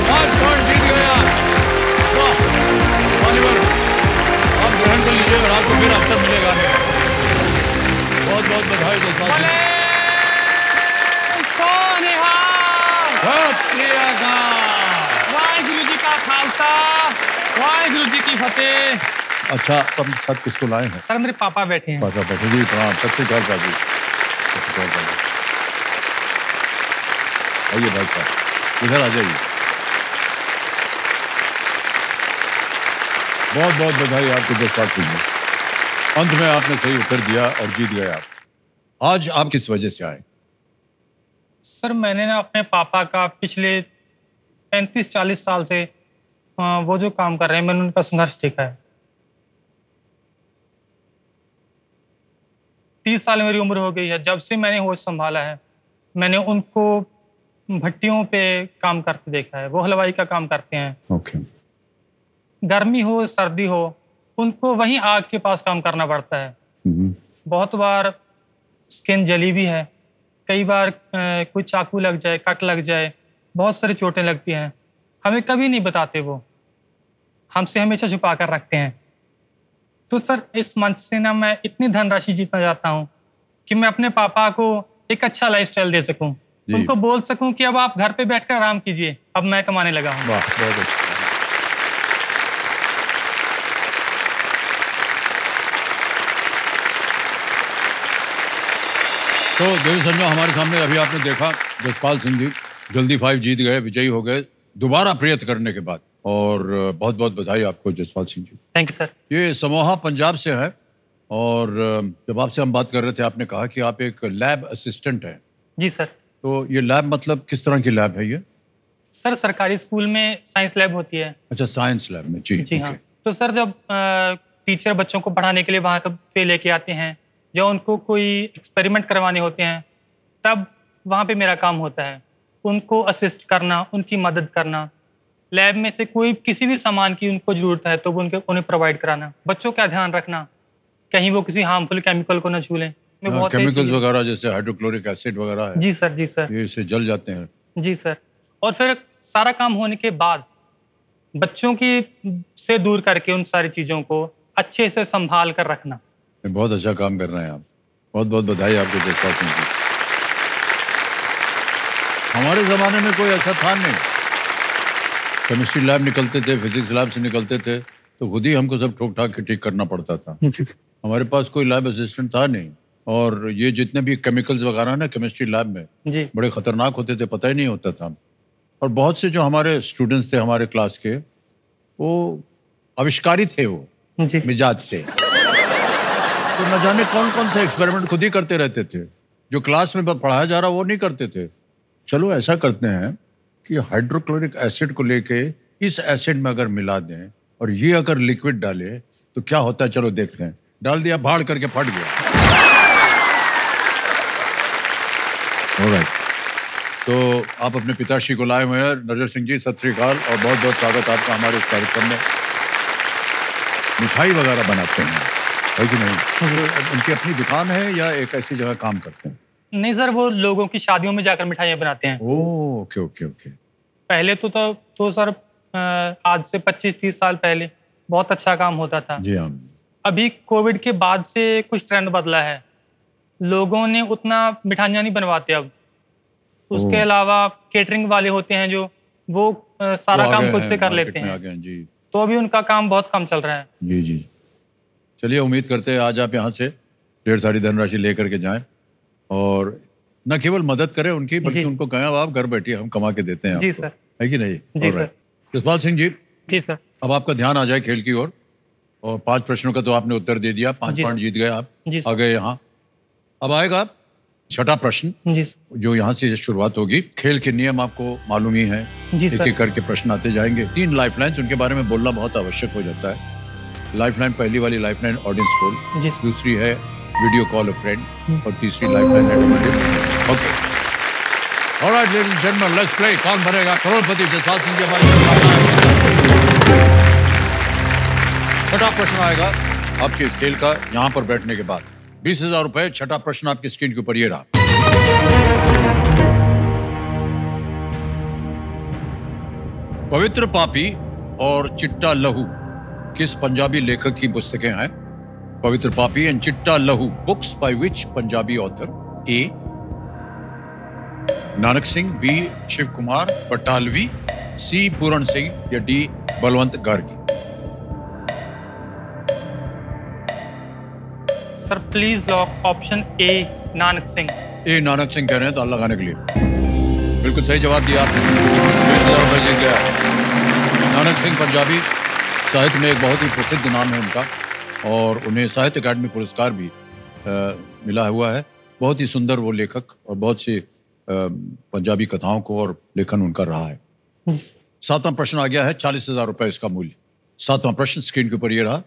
5 पॉइंट जीत गए आप। वाह ऑलिवर, आप ग्रहण कर लीजिए और आपको फिर अवसर मिलेगा। बहुत बहुत बधाई जसपाल जी। वाहिगुरु जी का खालसा, वाहिगुरु जी की फतेह। अच्छा, हम सब किसको लाए हैं? सर मेरे पापा बैठे हैं। पापा बैठे जी, प्रणाम। सत श्री अकाल बाबू। आइए भाई साहब, इधर आ जाइए। बहुत बहुत बधाई आपको जसपाल सिंह जी। अंत में आपने सही उत्तर दिया और जीत गए आप। आज आप किस वजह से आए? सर मैंने ना अपने पापा का पिछले 35-40 साल से वो जो काम कर रहे हैं, मैंने उनका संघर्ष देखा है। 30 साल मेरी उम्र हो गई है जब से मैंने होश संभाला है। मैंने उनको भट्टियों पे काम करते देखा है। वो हलवाई का काम करते हैं। ओके। गर्मी हो सर्दी हो, उनको वहीं आग के पास काम करना पड़ता है। बहुत बार स्किन जली भी है, कई बार कोई चाकू लग जाए, कट लग जाए, बहुत सारी चोटें लगती हैं। हमें कभी नहीं बताते, वो हमसे हमेशा छुपा कर रखते हैं। तो सर इस मंच से ना मैं इतनी धनराशि जीतना चाहता हूँ कि मैं अपने पापा को एक अच्छा लाइफस्टाइल दे सकूं, उनको बोल सकूं कि अब आप घर पे बैठकर आराम कीजिए, अब मैं कमाने लगा हूँ। वाह, बहुत अच्छा। तो देवी संजय, हमारे सामने अभी आपने देखा जसपाल सिंह जी जल्दी 5 जीत गए, विजयी हो गए दोबारा प्रयत्न करने के बाद। और बहुत बहुत बधाई आपको Jaspal Singh ji. Thank you sir. ये समोहा पंजाब से है और जब आपसे हम बात कर रहे थे आपने कहा कि आप एक लैब असिस्टेंट हैं। जी सर। तो ये लैब मतलब किस तरह की लैब है ये? सर सरकारी स्कूल में साइंस लैब होती है। अच्छा, साइंस लैब में। जी जी हाँ। तो सर जब टीचर बच्चों को पढ़ाने के लिए वहाँ पे लेके आते हैं या उनको कोई एक्सपेरिमेंट करवाने होते हैं, तब वहाँ पे मेरा काम होता है उनको असिस्ट करना, उनकी मदद करना। लैब में से कोई किसी भी सामान की उनको ज़रूरत है तो वो उन्हें प्रोवाइड कराना, बच्चों का ध्यान रखना, कहीं वो किसी हार्मफुल केमिकल को न छू लें। केमिकल्स वगैरह जैसे हाइड्रोक्लोरिक एसिड वगैरह है। जी सर, जी सर। ये इससे जल जाते हैं। जी सर। और फिर सारा काम होने के बाद बच्चों की से दूर करके उन सारी चीज़ों को अच्छे से संभाल कर रखना। बहुत अच्छा काम कर रहे हैं आप। बहुत बहुत बधाई आपको जसपाल सिंह जी। हमारे ज़माने में कोई ऐसा था नहीं। केमिस्ट्री लैब निकलते थे, फिजिक्स लैब से निकलते थे तो खुद ही हमको सब ठोक ठाक के ठीक करना पड़ता था। हमारे पास कोई लैब असिस्टेंट था नहीं। और ये जितने भी केमिकल्स वगैरह ना केमिस्ट्री लैब में जी बड़े खतरनाक होते थे, पता ही नहीं होता था। और बहुत से जो हमारे स्टूडेंट्स थे हमारे क्लास के, वो आविष्कारी थे वो जी मिजाज से। तो न जाने कौन कौन से एक्सपेरिमेंट खुद ही करते रहते थे, जो क्लास में पढ़ाया जा रहा वो नहीं करते थे। चलो ऐसा करते हैं कि हाइड्रोक्लोरिक एसिड को लेके इस एसिड में अगर मिला दें और ये अगर लिक्विड डाले तो क्या होता है, चलो देखते हैं। डाल दिया, भाड़ करके फट गया। ऑलराइट, तो आप अपने पिताश्री को लाए हुए हैं। नजर सिंह जी, सत श्री अकाल और बहुत बहुत स्वागत आपका हमारे इस कार्यक्रम में। मिठाई वगैरह बनाते हैं है कि नहीं? तो उनकी अपनी दुकान है या एक ऐसी जगह काम करते हैं? नहीं सर, वो लोगों की शादियों में जाकर मिठाइयाँ बनाते हैं। ओह, ओके ओके ओके। पहले तो सर आज से 25-30 साल पहले बहुत अच्छा काम होता था। जी हाँ। अभी कोविड के बाद से कुछ ट्रेंड बदला है, लोगों ने उतना मिठाइयाँ नहीं बनवाते अब। उसके अलावा केटरिंग वाले होते हैं जो वो सारा काम खुद से कर लेते हैं जी। तो अभी उनका काम बहुत कम चल रहा है। जी जी, चलिए उम्मीद करते हैं आज आप यहाँ से ढेर सारी धनराशि लेकर के जाएं और न केवल मदद करें उनकी बल्कि उनको कहें आप घर बैठिए, हम कमा के देते हैं जी आपको। सर। है कि नहीं? जी सर। जसपाल सिंह जी। जी सर। अब आपका ध्यान आ जाए खेल की ओर और 5 प्रश्नों का तो आपने उत्तर दे दिया, 5 पॉइंट जीत गए आप, आ गए यहाँ। अब आएगा छठा प्रश्न जो यहाँ से शुरुआत होगी। खेल के नियम आपको मालूम ही है, एक एक करके प्रश्न आते जाएंगे। 3 लाइफलाइंस, उनके बारे में बोलना बहुत आवश्यक हो जाता है। लाइफलाइन, पहली वाली लाइफलाइन ऑडियंस कॉल, दूसरी है वीडियो कॉल अ फ्रेंड और तीसरी lifeline network. Okay, alright ladies and gentleman, let's play. कौन बनेगा करोड़पति? जसपाल सिंह जी हमारे। छठा प्रश्न आएगा आपके इस खेल का यहाँ पर बैठने के बाद। 20,000 रुपए। छठा प्रश्न आपकी स्क्रीन के ऊपर ये रहा। पवित्र पापी और चिट्टा लहू किस पंजाबी लेखक की पुस्तकें हैं? पवित्र पापी and Chitta Lahu, books by which Punjabi author? A Nanak Singh, B Shiv Kumar Batalvi, C Puran Singh या D Balwant Gargi? Sir please lock option A Nanak Singh. A Nanak Singh कह रहे हैं ताला लगाने के लिए। बिल्कुल सही जवाब दिया आपने, 20,000 रुपए जीत गया। नानक सिंह पंजाबी साहित्य में एक बहुत ही प्रसिद्ध नाम है उनका और उन्हें साहित्य अकादमी पुरस्कार भी मिला हुआ है। बहुत ही सुंदर वो लेखक और बहुत सी पंजाबी कथाओं को और लेखन उनका रहा है। 7वां प्रश्न आ गया है, 40,000 रुपए इसका मूल्य। 7वां प्रश्न स्क्रीन के ऊपर ये रहा।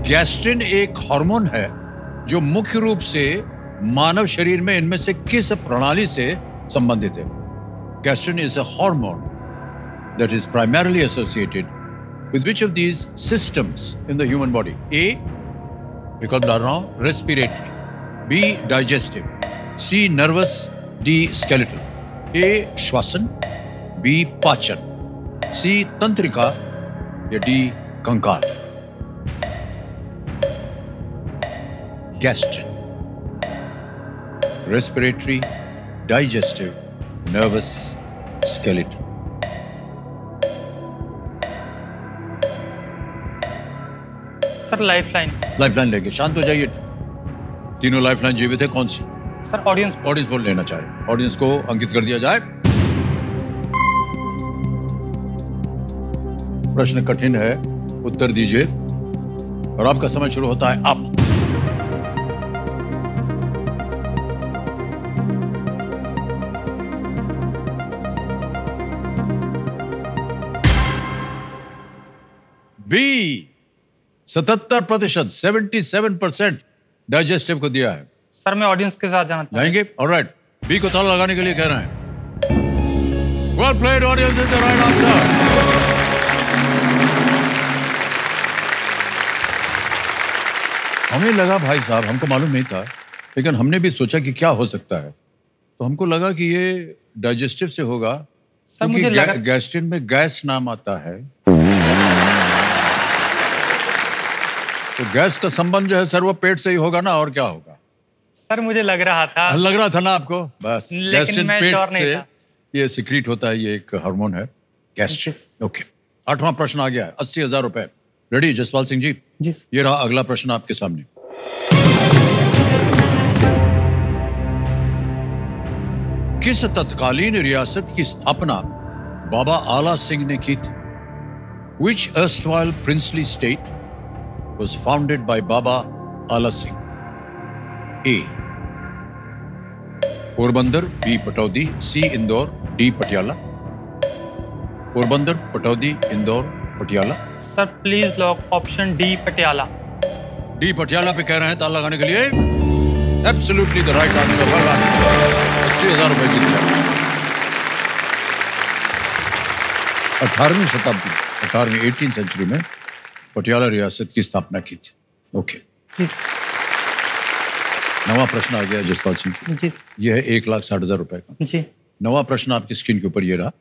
गैस्ट्रिन एक हार्मोन है जो मुख्य रूप से मानव शरीर में इनमें से किस प्रणाली से संबंधित है? Gastrin is a hormone that is primarily associated with which of these systems in the human body? A, विकल्प डाल रहा हूं, respiratory, B, digestive, C, nervous, D, skeletal. A, श्वसन, B, पाचन, C, तंत्रिका या D, कंकाल? Gastrin, respiratory, digestive, nervous, skeletal. Sir lifeline. Lifeline लेके शांत हो जाइए। तीनों लाइफलाइन जीवित है, कौन सी? सर ऑडियंस पोल लेना चाह रहे, ऑडियंस को अंकित कर दिया जाए। प्रश्न कठिन है, उत्तर दीजिए और आपका समय शुरू होता है अब। बी 77%, 77% डाइजेस्टिव को दिया है। सर मैं ऑडियंस के साथ जाना चाहता हूं। जाएंगे? ऑलराइट, बी को ताला लगाने के लिए कह रहे हैं। Well played, audience is the right answer. हमें लगा भाई साहब, हमको मालूम नहीं था, लेकिन हमने भी सोचा कि क्या हो सकता है, तो हमको लगा कि ये डाइजेस्टिव से होगा क्योंकि गैस्ट्रिन में गैस नाम आता है, तो गैस का संबंध जो है सर वो पेट से ही होगा ना, और क्या होगा? सर मुझे लग रहा था ना आपको, बस गैस्ट्रिन पेट से ये सिक्रीट होता है, ये एक हार्मोन है गैस्ट्रिन। ओके, 8वां प्रश्न आ गया है, 80,000 रुपए। रेडी जसपाल सिंह जी? जी। ये रहा अगला प्रश्न आपके सामने। किस तत्कालीन रियासत की स्थापना बाबा आला सिंह ने की थी? Which erstwhile princely state was founded by Baba Ala Singh? A, Porbandar, B, Pataudi, C, Indore, D, Patiala? Porbandar, Pataudi, Indore, Patiala? Sir please lock option D Patiala. D Patiala पे कह रहे हैं ताला लगाने के लिए। Absolutely the right answer. 80,000 रुपए जीत गए। 18वीं शताब्दी, 18वीं सेंचुरी में पटियाला रियासत की स्थापना की थी। ओके, 9वां प्रश्न आ गया जसपाल सिंह जी। यह है 1,60,000 रुपए का जी। 9वां प्रश्न आपकी स्क्रीन के ऊपर ये रहा।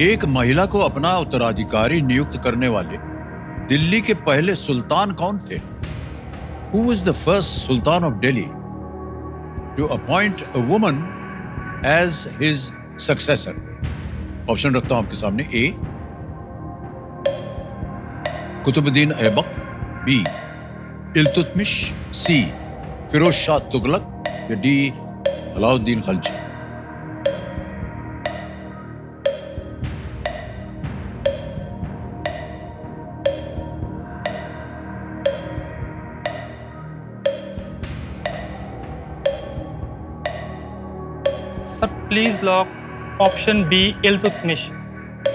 एक महिला को अपना उत्तराधिकारी नियुक्त करने वाले दिल्ली के पहले सुल्तान कौन थे? Who was the first Sultan of Delhi to appoint a woman as his successor? Option रखता हूं आपके सामने। A Qutbuddin Aibak, B Iltutmish, C Firoz Shah Tughlaq या D Alauddin Khalji. Sir please lock option B Iltutmish.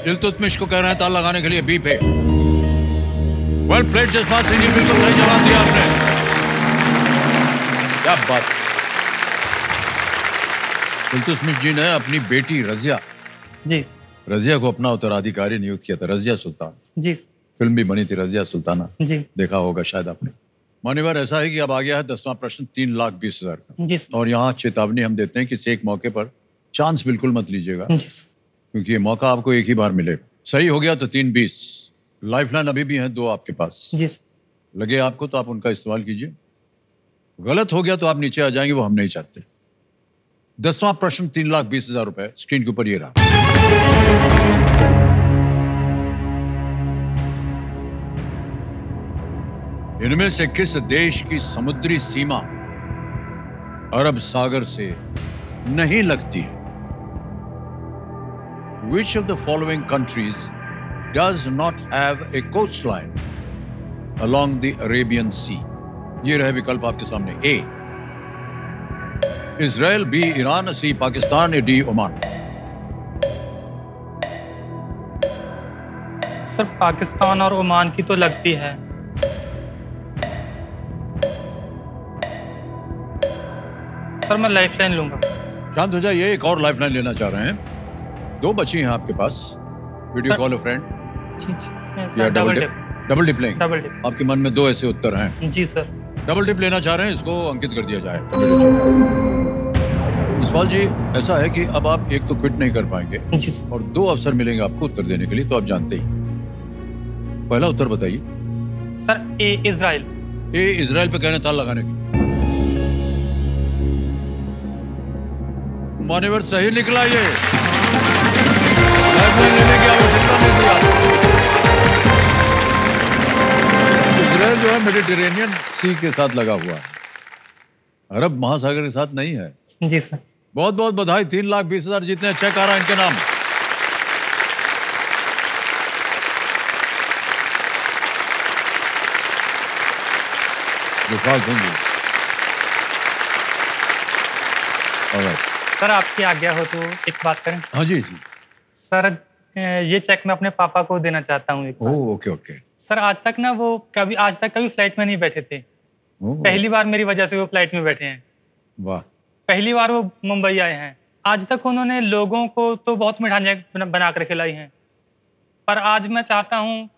Iltutmish को कह रहे हैं ताला लगाने के लिए बी पे। वेल प्लेड जसपाल सिंह जी, बिल्कुल सही जवाब दिया आपने। क्या बात। इल्तुतमिश जी ने अपनी बेटी रजिया को अपना उत्तराधिकारी नियुक्त किया था। रजिया सुल्तान जी। फिल्म भी बनी थी रजिया सुल्ताना जी। देखा होगा शायद आपने। मान्यवर ऐसा है कि अब आ गया है 10वां प्रश्न 3,20,000 का। जी। और यहाँ चेतावनी हम देते हैं कि एक मौके पर चांस बिल्कुल मत लीजिएगा, क्योंकि ये मौका आपको एक ही बार मिलेगा। सही हो गया तो 3,20। लाइफलाइन अभी भी है 2 आपके पास। जी। लगे आपको तो आप उनका इस्तेमाल कीजिए। गलत हो गया तो आप नीचे आ जाएंगे, वो हम नहीं चाहते। 10वां प्रश्न 3,20,000 रुपए स्क्रीन के ऊपर ये रहा। इनमें से किस देश की समुद्री सीमा अरब सागर से नहीं लगती है? Which of the following countries does not have a coastline along the Arabian Sea? ये रहे विकल्प आपके सामने। ए इजराइल, बी ईरान, सी पाकिस्तान या डी ओमान। सर पाकिस्तान और ओमान की तो लगती है। सर मैं लाइफलाइन लूंगा। शांत हो जाइए, एक और लाइफलाइन लेना चाह रहे हैं। 2 बची हैं आपके पास। वीडियो कॉल अ फ्रेंड या डबल डिप लेंगे? Double dip. आपके मन में 2 ऐसे उत्तर हैं। जी सर। डबल डिप लेना चाह रहे हैं, इसको अंकित कर दिया जाए। जसपाल जी, ऐसा है कि अब आप एक तो क्विट नहीं कर पाएंगे जी सर। और 2 अवसर मिलेंगे आपको उत्तर देने के लिए, तो आप जानते ही। पहला उत्तर बताइए। सर ए इजराइल। ए इजराइल पे कहने ताल लगाने की। मान्यवर सही निकला ये। लेने की आवश्यकता नहीं थी। इजराइल जो है मेडिटेरेनियन सी के साथ लगा हुआ है, अरब महासागर के साथ नहीं है। जी सर। बहुत बहुत बधाई। 3,20,000 जीतने। चेक आ रहा है इनके नाम। जसपाल सिंह जी। सर आपकी आज्ञा हो तो एक बात करें? हाँ जी जी। सर ये चेक मैं अपने पापा को देना चाहता हूँ। Okay okay. सर आज तक कभी फ्लाइट में नहीं बैठे थे। पहली बार मेरी वजह से वो फ्लाइट में बैठे हैं। वाह। पहली बार वो मुंबई आए हैं। आज तक उन्होंने लोगों को तो बहुत मिठाइयाँ बना कर खिलाई हैं, पर आज मैं चाहता हूँ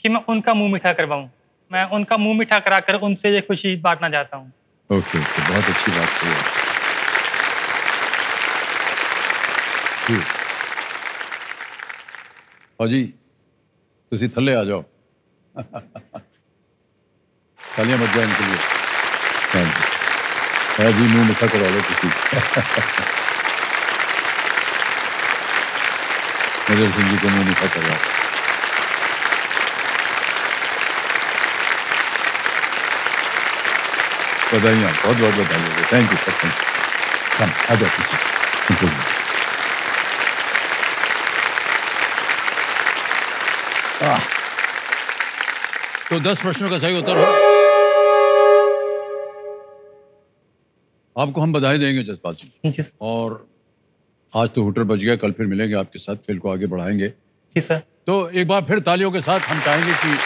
कि मैं उनका मुंह मीठा करवाऊँ। मैं उनका मुंह मीठा कराकर उनसे ये खुशी बांटना चाहता हूँ। ओके ओके, बहुत अच्छी बात है। और जी तुसी थल्ले आ जाओ। तालियां बज जाए इनके लिए। थैंक यू जी, मुंह मीठा करवा लो तुसी। मेजर सिंह जी को मुंह मीठा करवा। बधाइयाँ, बहुत बहुत बधाइयाँ। Thank you sir. आ जाओ तुसी। तो 10 प्रश्नों का सही उत्तर हो। आपको हम बधाई देंगे जसपाल जी। और आज तो हुटर बज गया, कल फिर मिलेंगे आपके साथ, खेल को आगे बढ़ाएंगे। जी सर। तो एक बार फिर तालियों के साथ हम चाहेंगे कि